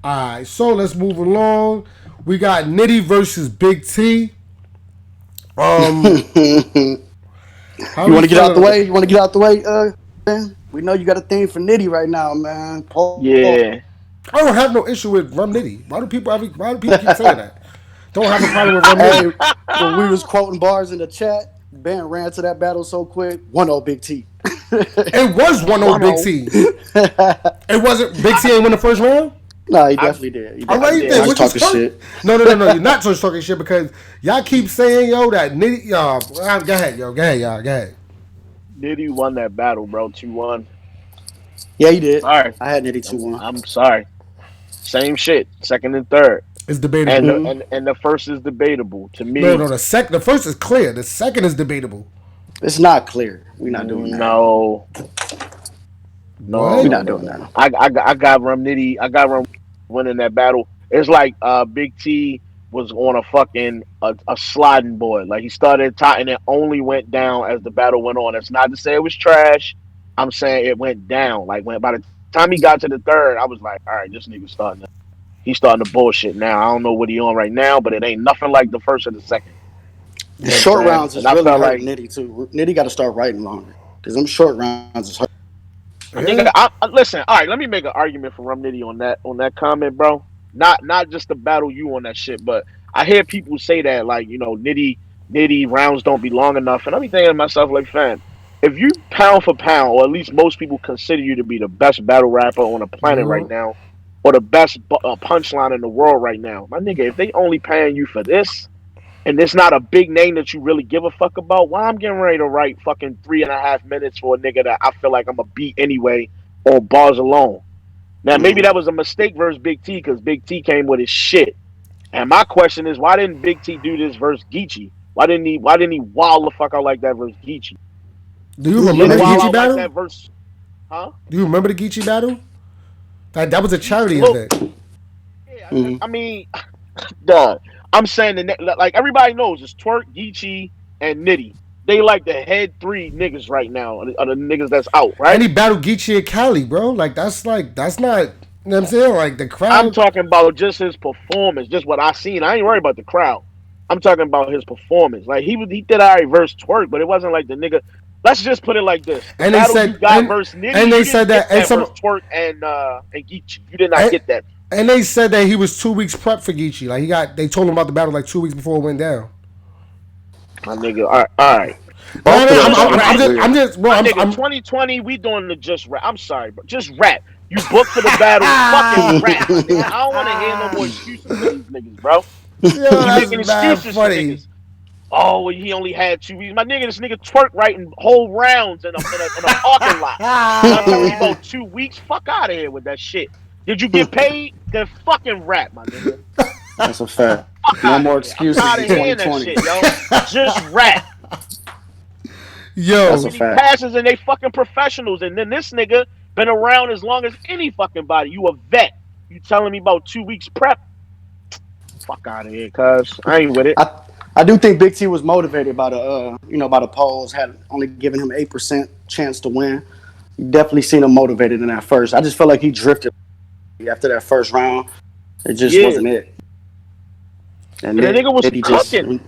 All right. So let's move along. We got Nitty versus Big T. Um, how You we want to get out feeling the on way? this? You want to get out the way? Man? We know you got a thing for Nitty right now, man. Pause. Yeah. I don't have no issue with Rum Nitty. Why do people keep saying that? Don't have a problem with Rum Hey, Nitty. when we was quoting bars in the chat, Ben ran to that battle so quick. 1-0 Big T. It was 1-0 One Big oh. T. It wasn't Big T ain't win the first round? Nah, he I definitely did. He All definitely right, did. did. then, I'm just which is talking perfect. shit. No. You're not just talking shit because y'all keep saying, yo, that Nitty, go ahead, yo. Go ahead, y'all. Go ahead. Diddy won that battle, bro. 2-1. Yeah, he did. Sorry. I had Nitty I'm 2-1. I'm sorry. Same shit. Second and third. It's And debatable. the Mm-hmm. and the first is debatable. To No, me, no, the first is clear. The second is debatable. It's not clear. We're not doing that. no. No, We're What? no, not no, doing no. that. I got Romnitty. I got Rom winning that battle. It's like Big T was on a fucking a sliding board. Like he started tight and it only went down as the battle went on. It's not to say it was trash. I'm saying it went down. Like when by the time he got to the third, I was like, all right, this nigga's he's starting to bullshit now. I don't know what he on right now, but it ain't nothing like the first or the second. You The know what I'm short saying? rounds And is I really felt hurting like Nitty too. Nitty got to start writing longer because them short rounds is hurting. nigga, Yeah. listen. All right, let me make an argument for Rum Nitty on that comment, bro. Not just to battle you on that shit, but I hear people say that like Nitty rounds don't be long enough, and I'm thinking to myself like, fam, if you pound for pound, or at least most people consider you to be the best battle rapper on the planet right now, or the best punchline in the world right now, my nigga, if they only paying you for this, and it's not a big name that you really give a fuck about, why I'm getting ready to write fucking 3.5 minutes for a nigga that I feel like I'm a beat anyway on bars alone. Now maybe Mm-hmm. that was a mistake versus Big T because Big T came with his shit. And my question is, why didn't Big T do this versus Geechee? Why didn't he wild the fuck out like that versus Geechee? Do you He remember didn't the wild Geechee out like battle? that versus huh? Do you remember the Geechee battle? That was a Geechee charity look, event. yeah, Mm-hmm. I mean, duh. I'm saying like everybody knows it's Twerk, Geechee, and Nitty. They like the head three niggas right now, are the niggas that's out, And right? he battled Geechee and Cali, bro. That's not. You know what I'm saying? Like the I'm crowd. talking about just his performance, just what I seen. I ain't worried about the crowd. I'm talking about his performance. Like he did I reverse twerk, but it wasn't like the nigga. Let's just put it like this: the And they battle you said got versus and Nitty, they you said didn't get that and that some versus twerk and Geechee. You did not and, get that. and they said that he was 2 weeks prep for Geechee. Like they told him about the battle like 2 weeks before it went down. My nigga, all right. No, Both of Just those just sound rap, I'm weird. just, bro. my nigga. I'm 2020, we doing the just rap. I'm sorry, bro. Just rap. You booked for the battle, fucking rap, my nigga. I don't want to hear no more excuses for these niggas, bro. yo, You that's making mad excuses for funny. niggas. Oh, well, he only had 2 weeks. My nigga, this nigga twerk writing whole rounds in a parking lot. Y'all telling me about 2 weeks? Fuck out of here with that shit. Did you get paid? Then fucking rap, my nigga. That's a fact. Fuck No out of more here. I'm excuses tired in of hearing that 2020. shit, yo. Just rap. Too That's Yo, a many fact. passes and they fucking professionals. And then this nigga been around as long as any fucking body. You a vet. You telling me about 2 weeks prep? Fuck out of here, cuz. I ain't with it. I do think Big T was motivated by the by the polls, had only given him 8% chance to win. You definitely seen him motivated in that first. I just felt like he drifted after that first round. It just Yeah. wasn't it. And And the then nigga was he just cooking.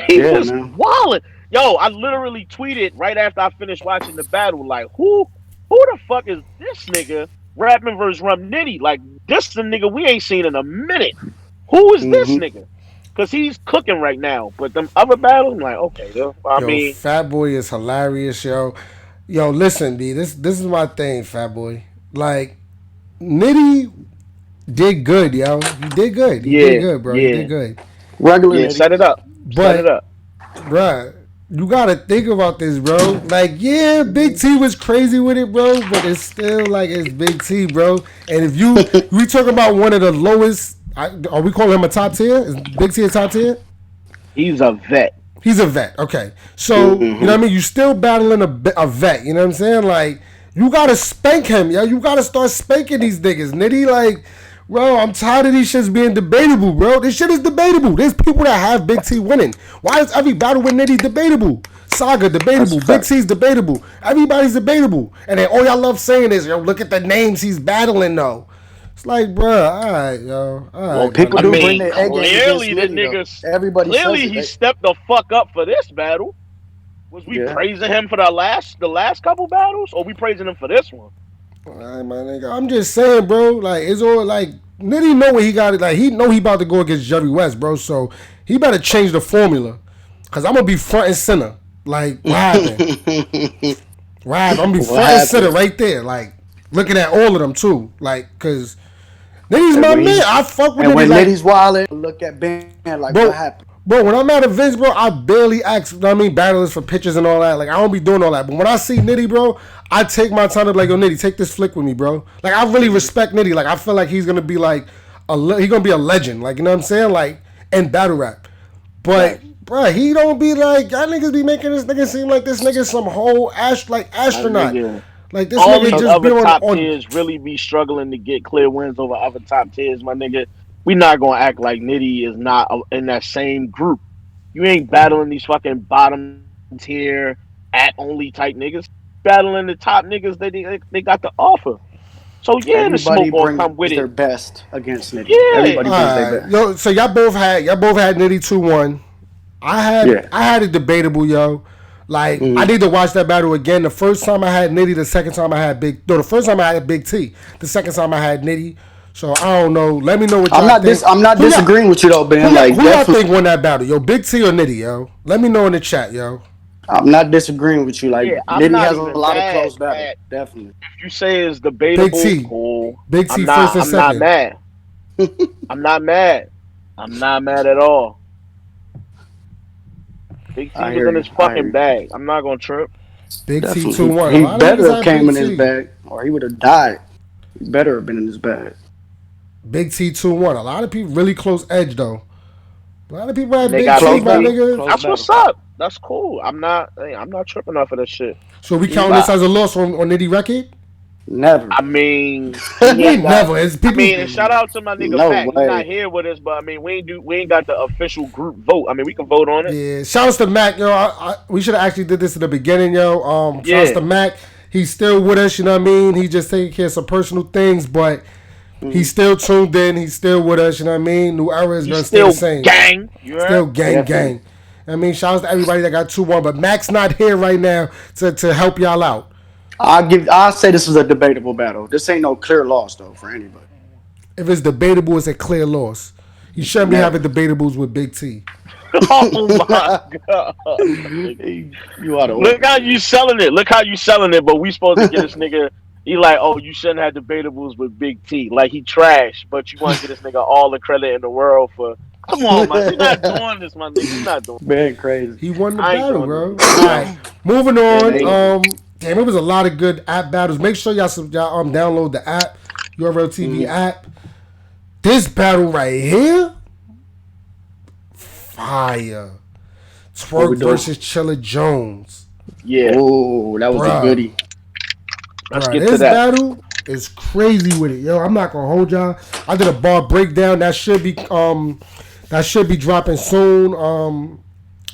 He yeah, was man. walling. Yo, I literally tweeted right after I finished watching the battle, like, who the fuck is this nigga rapping versus Rum Nitty? Like, this the nigga we ain't seen in a minute. Who is this Hmm. nigga? Cause he's cooking right now. But them other battles, I'm like, okay, yo. I yo, mean, Fat Boy is hilarious, yo. Yo, listen, B. This is my thing, Fat Boy. Like Nitty did good, yo. He did good. He did yeah, good, bro. He did yeah, good. Regular yeah. nitty. Set it up. Set it But up. bruh, you gotta think about this, bro. Like, yeah, Big T was crazy with it, bro, but it's still like it's Big T, bro. And if we talk about one of the lowest, are we calling him a top tier? Is Big T a top tier? He's a vet. He's a vet. Okay, so Hmm. you know what I mean. You still battling a vet. You know what I'm saying? Like, you gotta spank him, yo. You gotta start spanking these niggas, Nitty. Like, bro, I'm tired of these shits being debatable, bro. This shit is debatable. There's people that have Big T winning. Why is every battle with Nitty debatable? Saga That's debatable. a Big fact. T's debatable. Everybody's debatable. And then all y'all love saying is, yo, look at the names he's battling though. It's like, bro, all right, yo, all Well, right, my people I do nigga. bring mean, their A game against clearly the Nitty though. niggas, Everybody says clearly it. he stepped the fuck up for this battle. Was we Yeah. praising him for the last couple battles, or we praising him for this one? All right, my nigga. I'm just saying, bro. Like, it's all like Nitty know what he got. Like, he know he about to go against Jerry West, bro. So he better change the formula, cause I'm gonna be front and center. Like, what happened? What happened? I'm gonna be What front and center happened? right there. Like, looking at all of them too. Like, cause Nitty's And my when man. he's I fuck with and Nitty. when Like, Nitty's wilding, look at Ben like what bro, happened. bro, when I'm at events, bro, I barely ask, you know what I mean, battlers for pictures and all that. Like, I don't be doing all that. But when I see Nitty, bro, I take my time to be like, yo, Nitty, take this flick with me, bro. Like, I really respect Nitty. Like, I feel like he's gonna be like he's gonna be a legend. Like, you know what I'm saying? Like, in battle rap. But Right. bro, he don't be like, y'all niggas be making this nigga seem like this nigga some whole My astronaut. nigga, Like this all nigga these just be other top on tiers really be struggling to get clear wins over other top tiers. My nigga, we not gonna act like Nitty is not in that same group. You ain't battling these fucking bottom tier at only type niggas. Battling the top niggas they got the offer. So yeah, the smoke Everybody gonna brings come their with it. best against Nitty. Everybody Yeah, brings their best. yo, so y'all both had Nitty 2-1. Yeah. I had it debatable, yo. Like I Mm-hmm. need to watch that battle again. The first time I had Nitty, the second time I had the first time I had Big T. The second time I had Nitty. So I don't know. Let me know what y'all think. I'm not Who y'all disagreeing with you though, Ben. Like who y'all definitely think won that battle? Yo, Big T or Nitty, yo? Let me know in the chat, yo. I'm not disagreeing with you. Like yeah. I'm Nitty not has a even lot of mad close battles. at Definitely. if you say it's Big debatable. T. Cool. Big I'm T first not. and I'm not second. mad. I'm not mad. I'm not mad at all. Big T I was hear in you. his I hear fucking you. bag. I'm not gonna trip. Big T Definitely. 2-1. A He lot of niggas better have have came Big in his T. bag or he would have died. He better have been in his bag. Big T 2-1. A lot of people really close edge though. A lot of people And have they Big got T, Close Big my T. battle. nigga. Close That's battle. what's up. That's cool. I'm not tripping off of that shit. So we He, count this as a loss on Nitty record? Never. I mean, he What we ain't got. never. It's I people. mean, and shout out to my nigga No Mac. He not way. here with us, but I mean, we ain't got the official group vote. I mean, we can vote on it. Yeah. Shouts to Mac, yo. We should have actually did this in the beginning, yo. Shouts to Yeah, Mac. He's still with us. You know what I mean? He just taking care of some personal things, but he's Mm, still tuned in. He's still with us. You know what I mean? New era is he's gonna stay the still same. gang. You Still heard? gang definitely. gang. I mean, shouts to everybody that got 2-1, but Mac's not here right now to help y'all out. I'll say this is a debatable battle. This ain't no clear loss though for anybody. If it's debatable, it's a clear loss. You shouldn't be having Never. debatables with Big T. Oh my god, nigga. You out of Look order, how man. you selling it. Look how you selling it. But we supposed to get this nigga. He like, oh, you shouldn't have debatables with Big T. Like he trash, but you want to get this nigga all the credit in the world for. Come on, man. We not doing this, my nigga. We not doing this. Man, crazy. He won the I ain't battle, doing this bro. with All you, bro. right, moving It on. ain't. Damn, it was a lot of good app battles. Make sure y'all download the app, URL TV Mm. app. This battle right here, fire. What we Twerk doing? versus Chilla Jones. Yeah. Oh, that was a Bruh. goodie. Let's Bruh, get to this that. battle is crazy with it, yo. I'm not gonna hold y'all. I did a bar breakdown that should be dropping soon.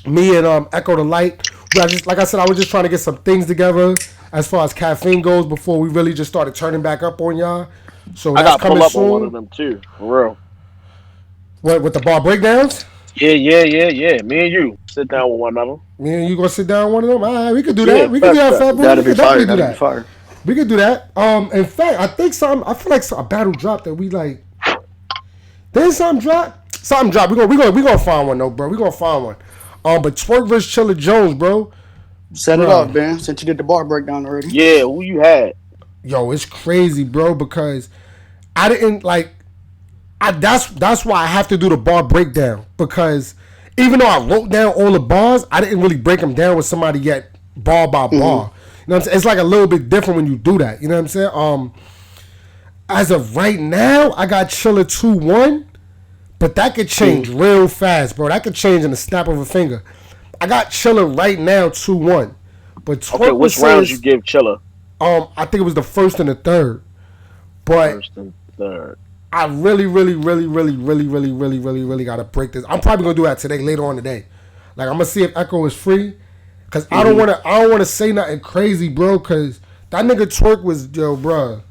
Me and Echo the Light. But I just like I said, I was just trying to get some things together as far as caffeine goes before we really just started turning back up on y'all. So I that's got coming pull up on one of soon. them too, for real. What with the bar breakdowns? Yeah. Me and you sit down with one of them. Me and you gonna sit down with one of them? All right, we could do Yeah, that. We could do bet that, that. Fat Boy. That'll We be could fire. definitely do That'll be that. fire. We could do that. In fact, I think some. I feel like a battle dropped that we like. Then something drop. Something drop. We gonna find one though, bro. We gonna find one. But Twerk versus Chilla Jones, bro. Set it Bro, off, Ben. Since you did the bar breakdown already. Yeah, who you had? yo, it's crazy, bro. Because I didn't like. That's why I have to do the bar breakdown because even though I wrote down all the bars, I didn't really break them down with somebody yet bar by bar. You know what I'm saying? It's like a little bit different when you do that. You know what I'm saying? As of right now, I got Chilla 2-1. But that could change real fast, bro. That could change in the snap of a finger. I got Chilla right now 2-1. But Okay, Twerk would which say rounds you it's, give Chilla? I think it was the first and the third. But First and third. I really gotta break this. I'm probably gonna do that today, later on today. Like I'm gonna see if Echo is free. Cause I don't wanna say nothing crazy, bro, cause that nigga Twerk was bro.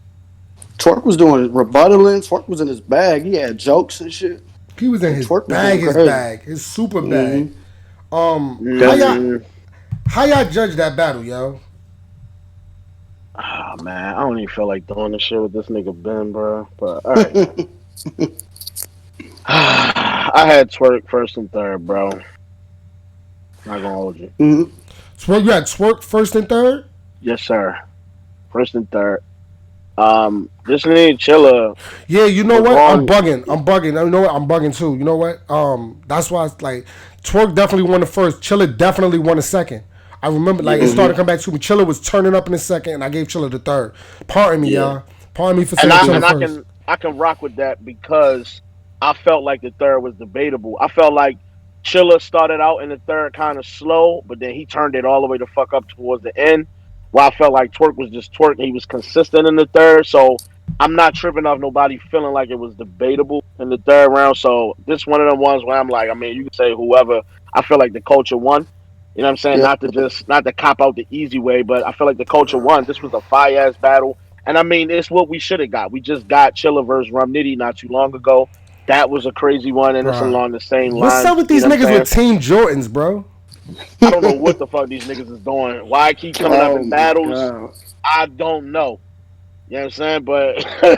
Twerk was doing rebuttaling. Twerk was in his bag. He had jokes and shit. He was in Like his Twerk was going crazy. bag, his super bag. Mm-hmm. How y'all Mm, how y'all judge that battle, yo? ah, man, I don't even feel like doing this shit with this nigga Ben, bro. But all right, man. I had twerk first and third, bro. Not gonna hold you. Mm-hmm. Twerk, you had twerk first and third. Yes, sir. First and third. This nigga Chilla Yeah, you know was what? I'm on. bugging. I'm bugging. You know what? I'm bugging too. You know what? That's why it's like twerk definitely won the first. Chilla definitely won the second. I remember like it Yeah, started Mm-hmm. to come back to me. Chilla was turning up in the second, and I gave Chilla the third. Pardon me, yeah. y'all. Pardon me for and saying I Chilla and I first. can I can rock with that because I felt like the third was debatable. I felt like Chilla started out in the third kind of slow, but then he turned it all the way to fuck up towards the end. While I felt like Twerk was just Twerk, he was consistent in the third. So I'm not tripping off nobody feeling like it was debatable in the third round. So this one of them ones where I'm like, I mean, you can say whoever. I feel like the culture won. You know what I'm saying? Yeah. Not to cop out the easy way, but I feel like the culture won. This was a fire ass battle. And I mean, it's what we should have got. We just got Chilla versus Rum Nitty not too long ago. That was a crazy one, and it's Bruh. along the same What's up lines. with You these know what I'm niggas with saying? Team Jordans, bro? I don't know what the fuck these niggas is doing. Why I keep coming up Oh in my battles, god. I don't know. You know what I'm saying? But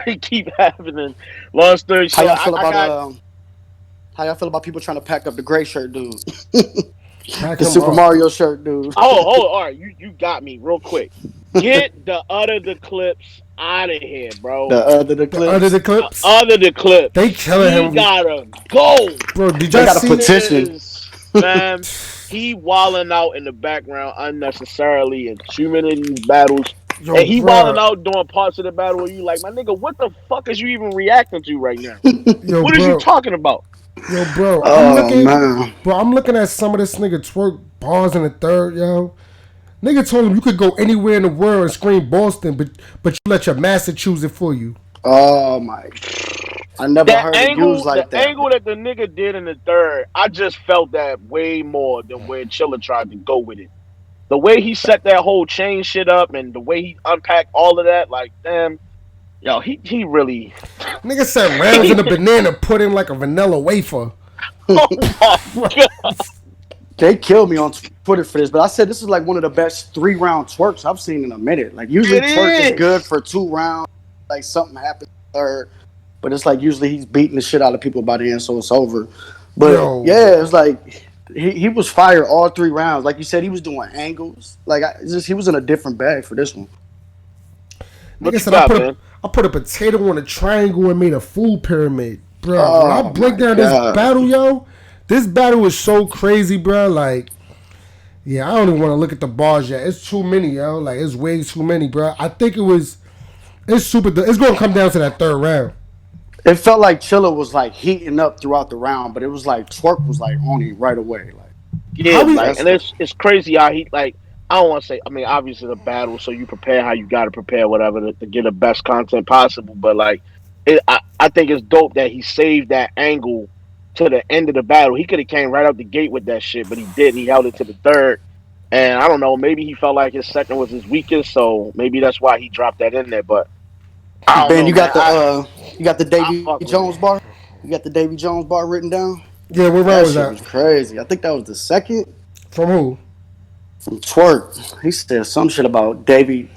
it keep happening. Long story How short, y'all feel I about got how y'all feel about people trying to pack up the gray shirt dude? Pack The him Super up. Mario shirt dude. all right, you got me real quick. Get the other the clips out of here, bro. The The under clips. the clips. Other the They clips. killing He him, gotta go. bro. Did They y'all got a This see? petition. nigga is fam. He walling out in the background unnecessarily in too many of these battles. Yo, And he walling bro. out during parts of the battle where you like, my nigga, what the fuck is you even reacting to right now? Yo, What is you bro. talking about? Yo, bro. I'm Oh looking, man. bro. I'm looking at some of this nigga twerk bars in the third, yo. Nigga told him you could go anywhere in the world and scream Boston, but you let your master choose it for you. Oh my. I never That heard it used angle, the like that. angle that the nigga did in the third, I just felt that way more than where Chilla tried to go with it. The way he set that whole chain shit up and the way he unpacked all of that, like, damn, yo, he really, Nigga said rounds in a banana put in like a vanilla wafer. oh my god, They killed me on Twitter for this, but I said this is like one of the best 3 round twerks I've seen in a minute. Like usually it twerk is good is. for 2 rounds, like something happens third, but it's like usually he's beating the shit out of people by the end, so it's over. But Yo, yeah, it's like he was fired all 3 rounds. Like you said, he was doing angles. Like he was in a different bag for this one. nigga What you said got, man? I put a potato on a triangle and made a food pyramid, bro. When I Oh break my down this god. battle, yo, this battle is so crazy, bro. Like, yeah, I don't even want to look at the bars yet. It's too many, yo. Like, it's way too many, bro. I think it was. It's super. It's gonna come down to that third round. It felt like Chilla was like heating up throughout the round, but it was like Twerk was like on it right away. Like Yeah, How we? like, that's and it's crazy how he like. I don't want to say. I mean, obviously the battle, so you prepare how you got to prepare, whatever, to get the best content possible. But like, I think it's dope that he saved that angle to the end of the battle. He could have came right out the gate with that shit, but he didn't. He held it to the third, and I don't know. Maybe he felt like his second was his weakest, so maybe that's why he dropped that in there. But I don't Ben, know, man. you got the I Davy fuck with Jones it. bar. You got the Davy Jones bar written down. Yeah, what round That was shit was that? crazy. I think that was the second From who? from Twerk. He said some shit about Davy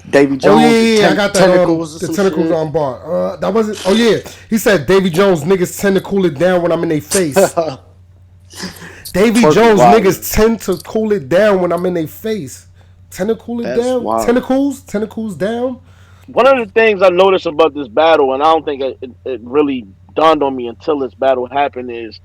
Oh yeah, Jones yeah, yeah. I got that. tentacles or The some tentacles shit. on bar. That wasn't. Oh yeah, he said Davy Jones niggas tend to cool it down when I'm in their face. Davy Twerk was Jones wild. niggas tend to cool it down when I'm in their face. Tend to cool it That's down. wild. Tentacles down. One of the things I noticed about this battle, and I don't think it really dawned on me until this battle happened, is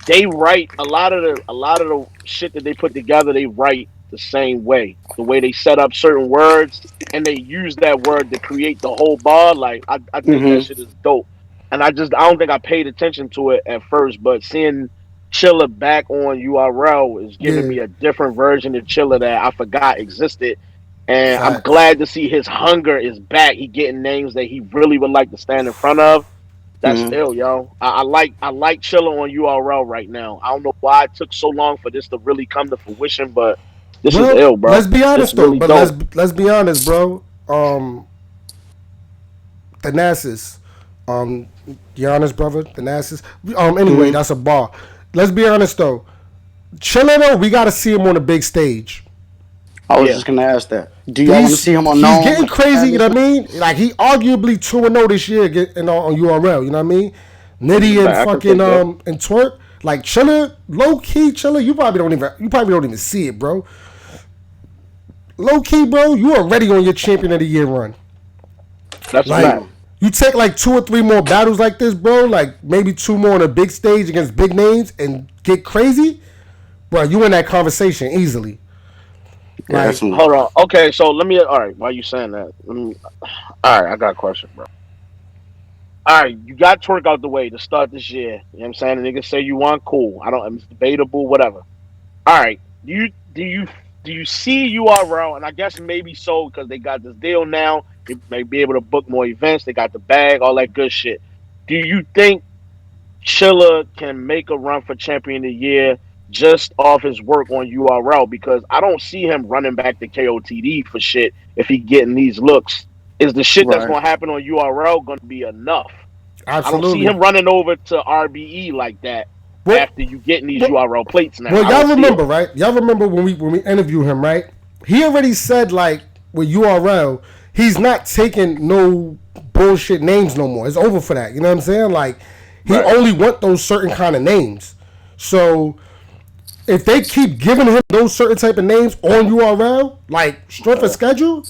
they write a lot of the shit that they put together. They write the same way, the way they set up certain words, and they use that word to create the whole bar. Like I think that Hmm. shit is dope, and I don't think I paid attention to it at first, but seeing Chilla back on URL is giving Yeah, me a different version of Chilla that I forgot existed. And I'm facts. glad to see his hunger is back. He getting names that he really would like to stand in front of. That's Hmm. ill, yo. I like chilling on URL right now. I don't know why it took so long for this to really come to fruition, but this is Well, ill, bro. let's be It's honest though. really But dope. let's be honest, bro. Thanasis, um, Giannis brother, Thanasis. Anyway, Mm-hmm. that's a bar. Let's be honest though. Chilla though, we got to see him on the big stage. I was Yeah. just gonna ask that. Do y'all want to He's see him on he's Gnome getting and crazy. You Madness know now? what I mean? Like he arguably 2-0 this year on URL. You know what I mean? Nitty and I can fucking take that. and twerk like Chilla, low key Chilla. You probably don't even see it, bro. Low key, bro. You already on your champion of the year run. That's a Like fact. Mm. you take like 2 or 3 more battles like this, bro. Like maybe 2 more on a big stage against big names and get crazy, bro. You in that conversation easily. Like Definitely. Hold on. Okay, so let me. All right, why you saying that? All right, I got a question, bro. All right, you got twerk out the way to start this year. You know what I'm saying? The niggas say you want cool. I don't. It's debatable. Whatever. All right. Do you see URL? And I guess maybe so because they got this deal now. They may be able to book more events. They got the bag, all that good shit. Do you think Chilla can make a run for champion of the year just off his work on URL? Because I don't see him running back to KOTD for shit if he getting these looks. Is the shit that's Right. gonna happen on URL gonna be enough? I don't see absolutely. him running over to RBE like that What? after you getting these What? URL plates now. Well, I don't y'all see it. remember, right? Y'all remember when we interview him, right? He already said like with URL, he's not taking no bullshit names no more. It's over for that. You know what I'm saying? Like he Right. only want those certain kind of names. So if they keep giving him those certain type of names on URL, like strength of schedule,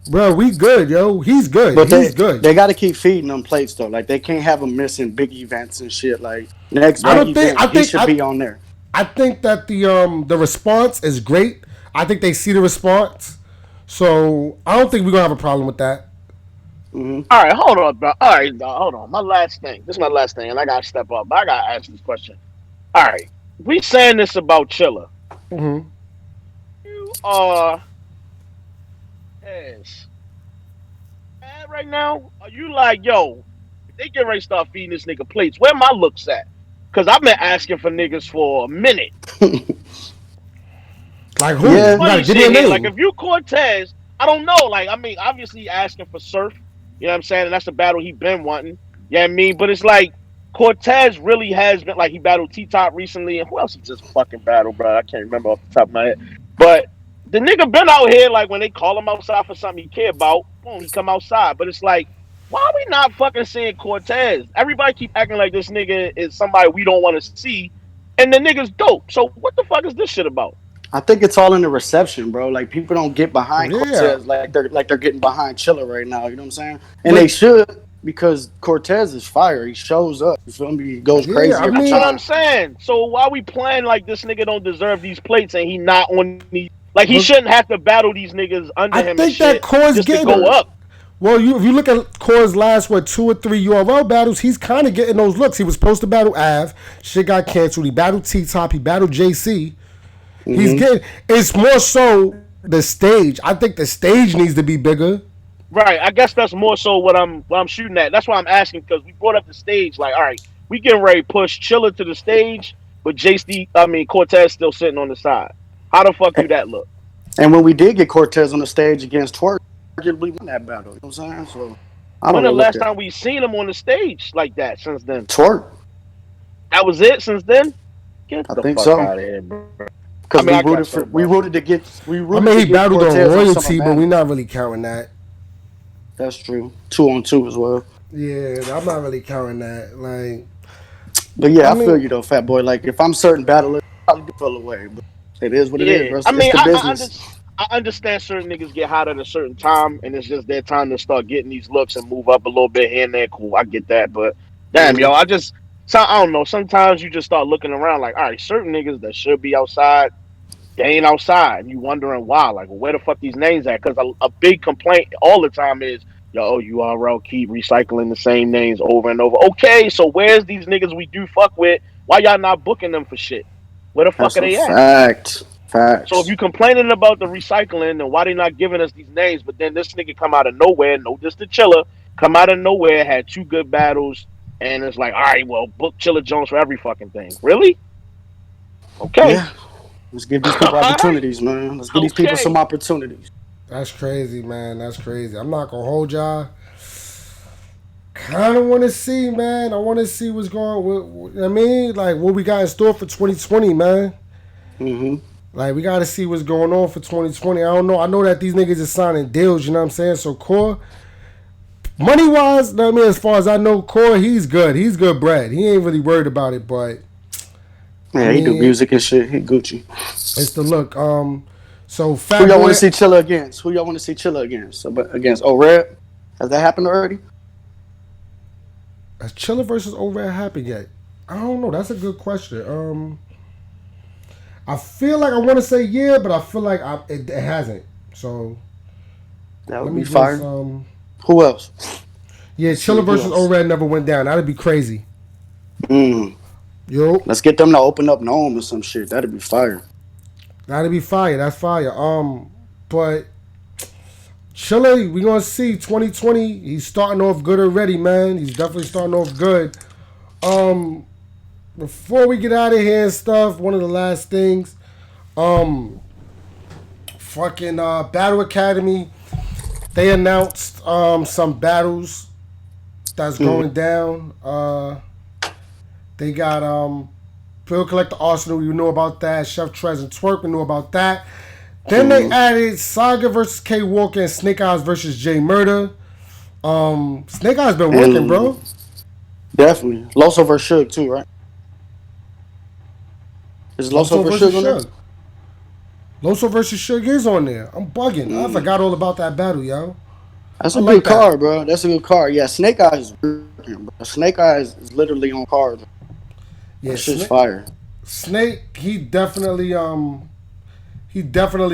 bro, we good, yo. He's good. But He's good. they got to keep feeding them plates though. Like they can't have them missing big events and shit. Like next I big Right. don't think. event, he should be on there. I think that the response is great. I think they see the response, so I don't think we're gonna have a problem with that. Hmm. All right, hold on, bro. All right, hold on. My last thing. This is my last thing, and I gotta step up. But I gotta ask this question. All right, we saying this about Chilla. You are as bad right now. Are you like, yo? If they get ready to start feeding this nigga plates, where my looks at? Cause I've been asking for niggas for a minute. Like who? Yeah. You gotta Funny give me a shit here. Like name. if you Cortez, I don't know. Like I mean, obviously asking for Surf. You know what I'm saying? And that's the battle he been wanting. You know what I mean? But it's like Cortez really has been like he battled T Top recently, and who else he just fucking battled, bro? I can't remember off the top of my head. But the nigga been out here like when they call him outside for something he care about, boom, he come outside. But it's like, why are we not fucking seeing Cortez? Everybody keep acting like this nigga is somebody we don't want to see, and the nigga's dope. So what the fuck is this shit about? I think it's all in the reception, bro. Like people don't get behind Yeah, Cortez like they're getting behind Chilla right now. You know what I'm saying? And they but should because Cortez is fire. He shows up. You feel me? He goes yeah, crazy I every That's what mean, I'm time. saying. So why we playing like this nigga don't deserve these plates and he not on these? Like he but shouldn't have to battle these niggas under I him and think shit that Core's just to go getting. up. Well, if you look at Core's last 2 or 3 URL battles, he's kind of getting those looks. He was supposed to battle Av, shit got canceled. He battled T Top, he battled JC. He's Hmm. getting. It's more so the stage. I think the stage needs to be bigger. Right. I guess that's more so what I'm shooting at. That's why I'm asking because we brought up the stage. Like, all right, we getting ready to push Chiller to the stage, but Cortez still sitting on the side. How the fuck do that look? And when we did get Cortez on the stage against Twerk, arguably won that battle. You know what I'm saying? So I When don't the know. Look last at time we seen him on the stage like that? Since then, Twerk. that was it. Since then, get I the think fuck so out of here, bro. I because mean, I guess so, we bro. rooted to get I mean, he battled on Cortez on Summer royalty, but we're Madness. not really counting that. That's true. 2-on-2 as well. Yeah, I'm not really counting that. Like, But I yeah, I feel mean, you though, Fat Boy. Like if I'm certain battlers, I probably do feel away. But it is what it is, Yeah, bro. I It's mean, the business. I understand certain niggas get hot at a certain time, and it's just their time to start getting these looks and move up a little bit here and there. Cool, I get that, but damn, Hmm. yo, I don't know. Sometimes you just start looking around, like, all right, certain niggas that should be outside, they ain't outside, and you wondering why. Like, well, where the fuck these names at? Because a big complaint all the time is, yo, URL keep recycling the same names over and over. Okay, so where's these niggas we do fuck with? Why y'all not booking them for shit? Where the fuck That's are a they at? fact. So if Facts. you complaining about the recycling and why they not giving us these names, but then this nigga come out of nowhere, no this the Chiller, come out of nowhere, had 2 good battles, and it's like, all right, well, book Chiller Jones for every fucking thing. Really? Okay. Yeah. Let's give these All people right. opportunities, man. Let's give these people some Okay. opportunities. that's crazy, man. That's crazy. I'm not gonna hold y'all. kind of want to see, man. I want to see what's going. I mean, like what we got in store for 2020, man. Hmm. Like we got to see what's going on for 2020. I don't know. I know that these niggas is signing deals. You know what I'm saying? So core, money wise, you know what I mean, as far as I know, core, he's good. He's good bread. He ain't really worried about it, but I Yeah, he do mean, music and shit. He Gucci. it's the look. So Who Fat y'all want Boy, to see Chilla against? Who y'all want to see Chilla against? So, but against Red? Has that happened already? has Chilla versus Overhead happened yet? I don't know. That's a good question. I feel like I want to say yeah, but I feel like it hasn't. So That let would me be just fire. Who else? yeah, Let's see Chilla who versus else. Overhead never went down. That'd be crazy. Mm. Yo, Let's get them to open up Gnome or some shit. That'd be fire. that'd be fire. That's fire. But Chile, we gonna see 2020. He's starting off good already, man. He's definitely starting off good. Um, Before we get out of here and stuff, one of the last things, um, fucking Battle Academy. They announced some battles that's Mm. going down. They got Bill Collector Arsenal. You know about that. Chef Trez and Twerk. We knew about that. Then they Mm. added Saga versus K Walker and Snake Eyes versus Jay Murder. Snake Eyes been working, And bro. definitely Loso versus Suge too, right? Is Loso Loso versus versus Suge on there? Suge. Loso versus Suge is on there. I'm bugging. I Mm. forgot all about that battle, yo. That's I a like good that. card, bro. That's a good card. Yeah, Snake Eyes is working, bro. Snake Eyes is literally on card. That Yeah, shit's fire. Snake, he definitely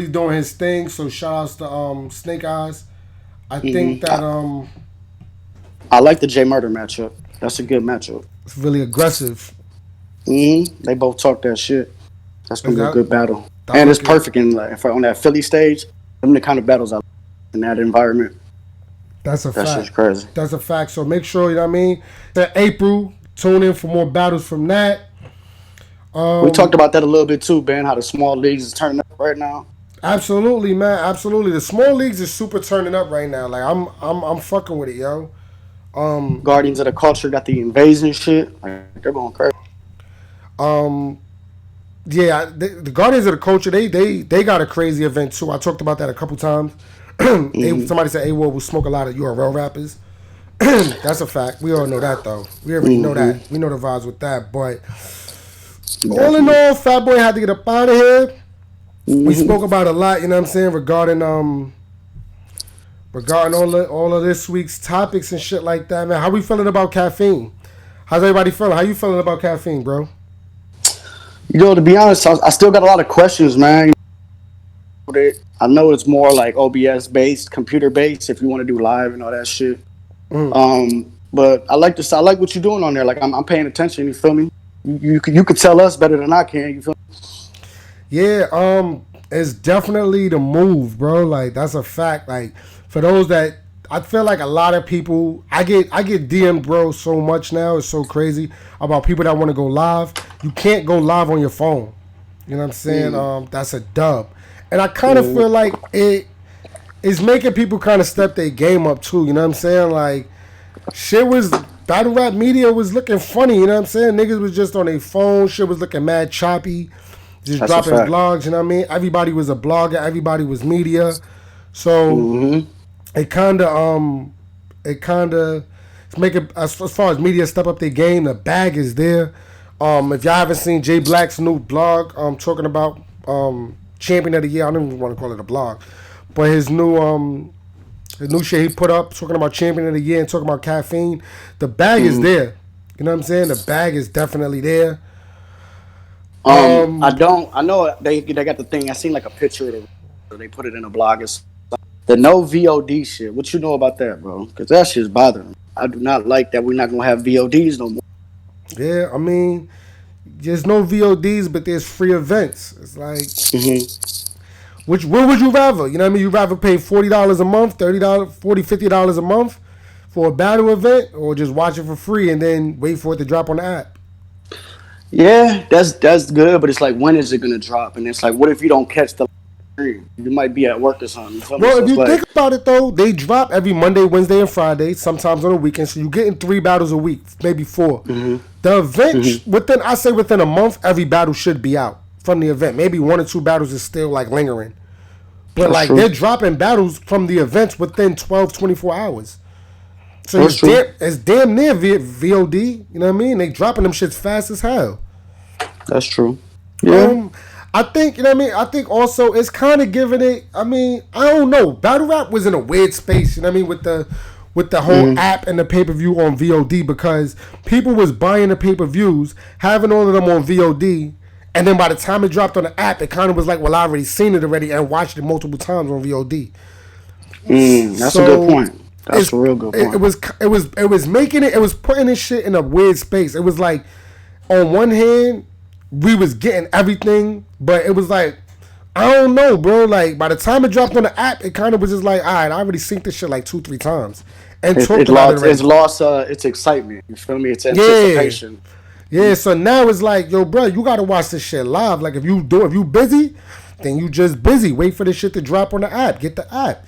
doing his thing. So shout outs to Snake Eyes. I think Hmm. that I like the J Murder matchup. That's a good matchup. it's really aggressive. They both talk that shit. That's Is gonna be a good battle, that and it's looking perfect in like on that Philly stage. Them the kind of battles I like in that environment. that's a That shit's fact. crazy. That's a fact. So make sure you know what I mean. That April, tune in for more battles from that. We talked Um, about that a little bit too, Ben. How the small leagues is turning up right now. Absolutely, man. Absolutely. The small leagues is super turning up right now. Like I'm fucking with it, yo. Um, Guardians of the Culture got the invasion shit. Like they're going crazy. um, yeah. The Guardians of the Culture, they got a crazy event too. I talked about that a couple times. Hmm. Somebody said A-Ward will smoke a lot of URL rappers. That's a fact. We all know that though. We already know Hmm. that. We know the vibes with that. But all in Definitely. all, Fat Boy had to get up out of here. We Hmm. spoke about a lot, you know what I'm saying, regarding all of this week's topics and shit like that, man. How we feeling about caffeine? How's everybody feeling? How you feeling about caffeine, bro? To be honest, I still got a lot of questions, man. I know it's more like OBS based, computer based. If you want to do live and all that shit. Mm. But I like this. I like what you're doing on there. Like I'm paying attention. You feel me? You could tell us better than I can. You feel Yeah, it's definitely the move, bro. Like that's a fact. Like for those that I feel like a lot of people I get DM'd, bro, so much now. It's so crazy about people that want to go live. You can't go live on your phone. You know what I'm saying? me? That's a dub. And I kind of Mm, feel like it is making people kind of step their game up too. You know what I'm saying? Like shit was battle rap media was looking funny. You know what I'm saying? Niggas was just on their phone. Shit was looking mad choppy. Just that's a dropping fact. blogs. You know what I mean? Everybody was a blogger. Everybody was media. So Hmm. it kind of it's making as far as media step up their game. The bag is there. If y'all haven't seen Jay Black's new blog, talking about champion of the year. I don't even want to call it a blog, but his new shit he put up talking about champion of the year and talking about caffeine. The bag is Hmm. there. You know what I'm saying? The bag is definitely there. I Um, don't. I know they got the thing. I seen like a picture of it. They put it in a blog. It's the no VOD shit. What you know about that, bro? Because that shit's bothering me. I do not like that. We're not gonna have VODs no more. yeah, I mean, there's no VODs, but there's free events. It's like, Hmm. what would you rather? You know what I mean? You rather pay $40 a month, $30, $40, $50 a month for a battle event, or just watch it for free and then wait for it to drop on the app? Yeah, that's good, but it's like when is it gonna drop? And it's like, what if you don't catch the? You might be at work or something. You feel me? Well, So if it's you like, think about it though, they drop every Monday, Wednesday, and Friday. Sometimes on the weekend, so you're getting 3 battles a week, maybe 4. hmm The event hmm within, I say within a month, every battle should be out from the event. Maybe 1 or 2 battles is still like lingering, but that's like true. they're dropping battles from the events within 12, 24 hours. So That's true. it's damn near VOD. You know what I mean? They dropping them shits fast as hell. That's true. Yeah. Um, I think you know what I mean. I think also it's kind of giving it. I mean, I don't know. Battle rap was in a weird space. You know what I mean with the whole hmm app and the pay per view on VOD because people was buying the pay per views, having all of them on VOD, and then by the time it dropped on the app, it kind of was like, well, I already seen it already and watched it multiple times on VOD. That's a good So point. That's it's a real good it point. was it was making it was putting this shit in a weird space. It was like on one hand we was getting everything, but it was like I don't know, bro. Like by the time it dropped on the app, it kind of was just like, all right, I already synced this shit like 2, 3 times and talked about it It's already. lost its excitement. You feel me? It's Yeah, anticipation. yeah. So now it's like, yo, bro, you gotta watch this shit live. Like if you busy, then you just busy. Wait for this shit to drop on the app. Get the app.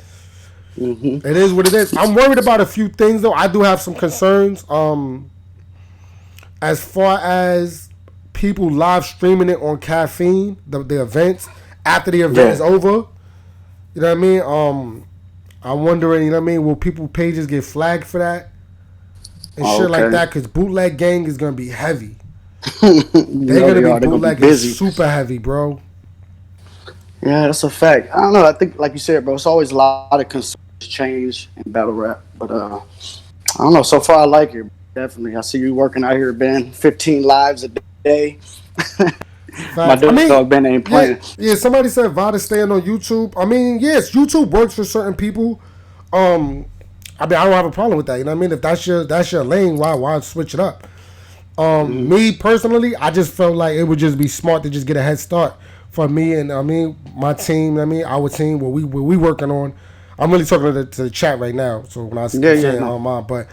hmm It is what it is. I'm worried about a few things though. I do have some concerns. As far as people live streaming it on Caffeine, the events after the event Yeah. is over. You know what I mean? I'm wondering. You know what I mean? Will people pages get flagged for that and Oh, shit like okay. that? Because bootleg gang is gonna be heavy. You They're know gonna they be are. They're gonna be bootlegging busy. super heavy, bro. Yeah, that's a fact. I don't know. I think, like you said, bro, it's always a lot of concerns change in battle rap. But I don't know. So far, I like it. Definitely. I see you working out here, Ben. 15 lives a day. My Facts. I dog Ben mean, ain't playing. yeah, yeah. Somebody said Vada staying on YouTube. I mean, yes, YouTube works for certain people. Um, I mean, I don't have a problem with that. You know what I mean? If that's your lane, why switch it up? hmm Me personally, I just felt like it would just be smart to just get a head start for me and I mean my team. I mean our team, what we working on. I'm really talking to the chat right now. So when I Yeah, yeah, say no. mine, but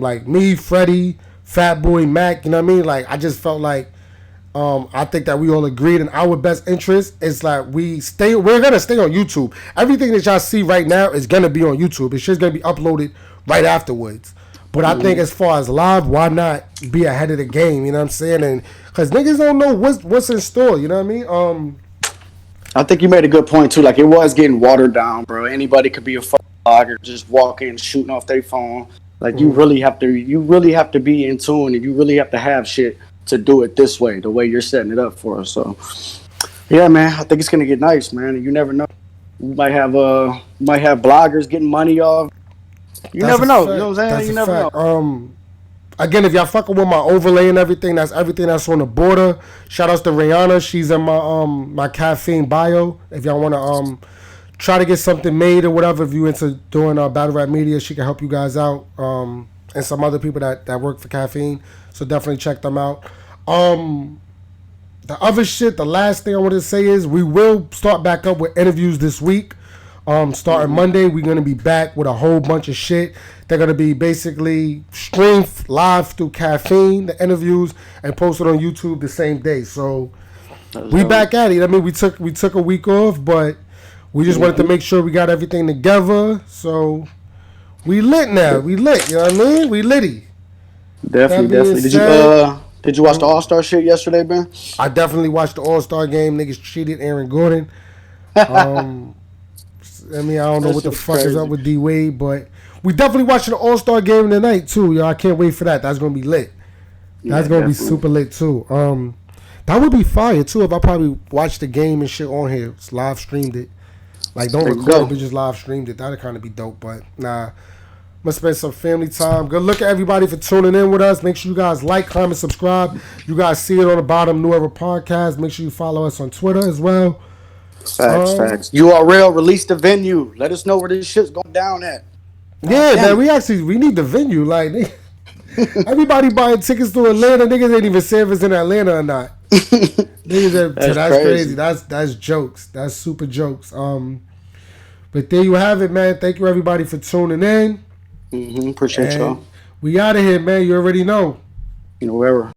like me, Freddie, Fat Boy, Mac. You know what I mean? Like I just felt like I think that we all agreed in our best interest is like we're gonna stay on YouTube. Everything that y'all see right now is gonna be on YouTube. It's just gonna be uploaded right afterwards. But I think hmm as far as live, why not be ahead of the game? You know what I'm saying? And because niggas don't know what's in store. You know what I mean? I think you made a good point, too. Like, it was getting watered down, bro. Anybody could be a fucking blogger, just walk in, shooting off their phone. Like, you really have to be in tune and you really have to have shit to do it this way, the way you're setting it up for us. So, yeah, man, I think it's going to get nice, man. And you never know. You might have bloggers getting money off. You That's a never know. You know fact. what I'm saying? That's You a never know. fact. Again, if y'all fucking with my overlay and everything, that's everything that's on the border. Shout outs to Rihanna. She's in my caffeine bio. If y'all wanna try to get something made or whatever, if you into doing battle rap media, she can help you guys out. And some other people that work for caffeine. So definitely check them out. Um the other shit, the last thing I wanted to say is we will start back up with interviews this week. Starting hmm Monday, we're gonna be back with a whole bunch of shit. They're gonna be basically streamed live through Caffeine, the interviews, and posted on YouTube the same day. So That's we dope. back at it. I mean, we took a week off, but we just wanted to hmm make sure we got everything together. So we lit now. We lit. You know what I mean? We litty. Definitely, That being definitely. said, Did you watch the All Star shit yesterday, Ben? I definitely watched the All Star game. Niggas cheated Aaron Gordon. That Um, I mean, I don't know what shit the was fuck is up crazy. with D Wade, but we definitely watching the All Star game tonight too, yo. I can't wait for that. That's gonna be lit. That's Yeah, gonna be definitely. super lit too. That would be fire too if I probably watched the game and shit on here, just live streamed it. Like don't There you record it, go. but just live streamed it. That'd kind of be dope. But nah, I'm gonna spend some family time. Good look at everybody for tuning in with us. Make sure you guys like, comment, subscribe. You guys see it on the bottom, New Era Podcast. Make sure you follow us on Twitter as well. Facts, Um, facts. URL, release the venue. Let us know where this shit's going down at. God yeah, damn man, it. we need the venue. Like everybody buying tickets to Atlanta. Niggas ain't even saying if it's in Atlanta or not. So That's that's crazy. crazy. That's jokes. That's super jokes. But there you have it, man. Thank you everybody for tuning in, Appreciate y'all. and we out of here, man. You already know. You know, wherever.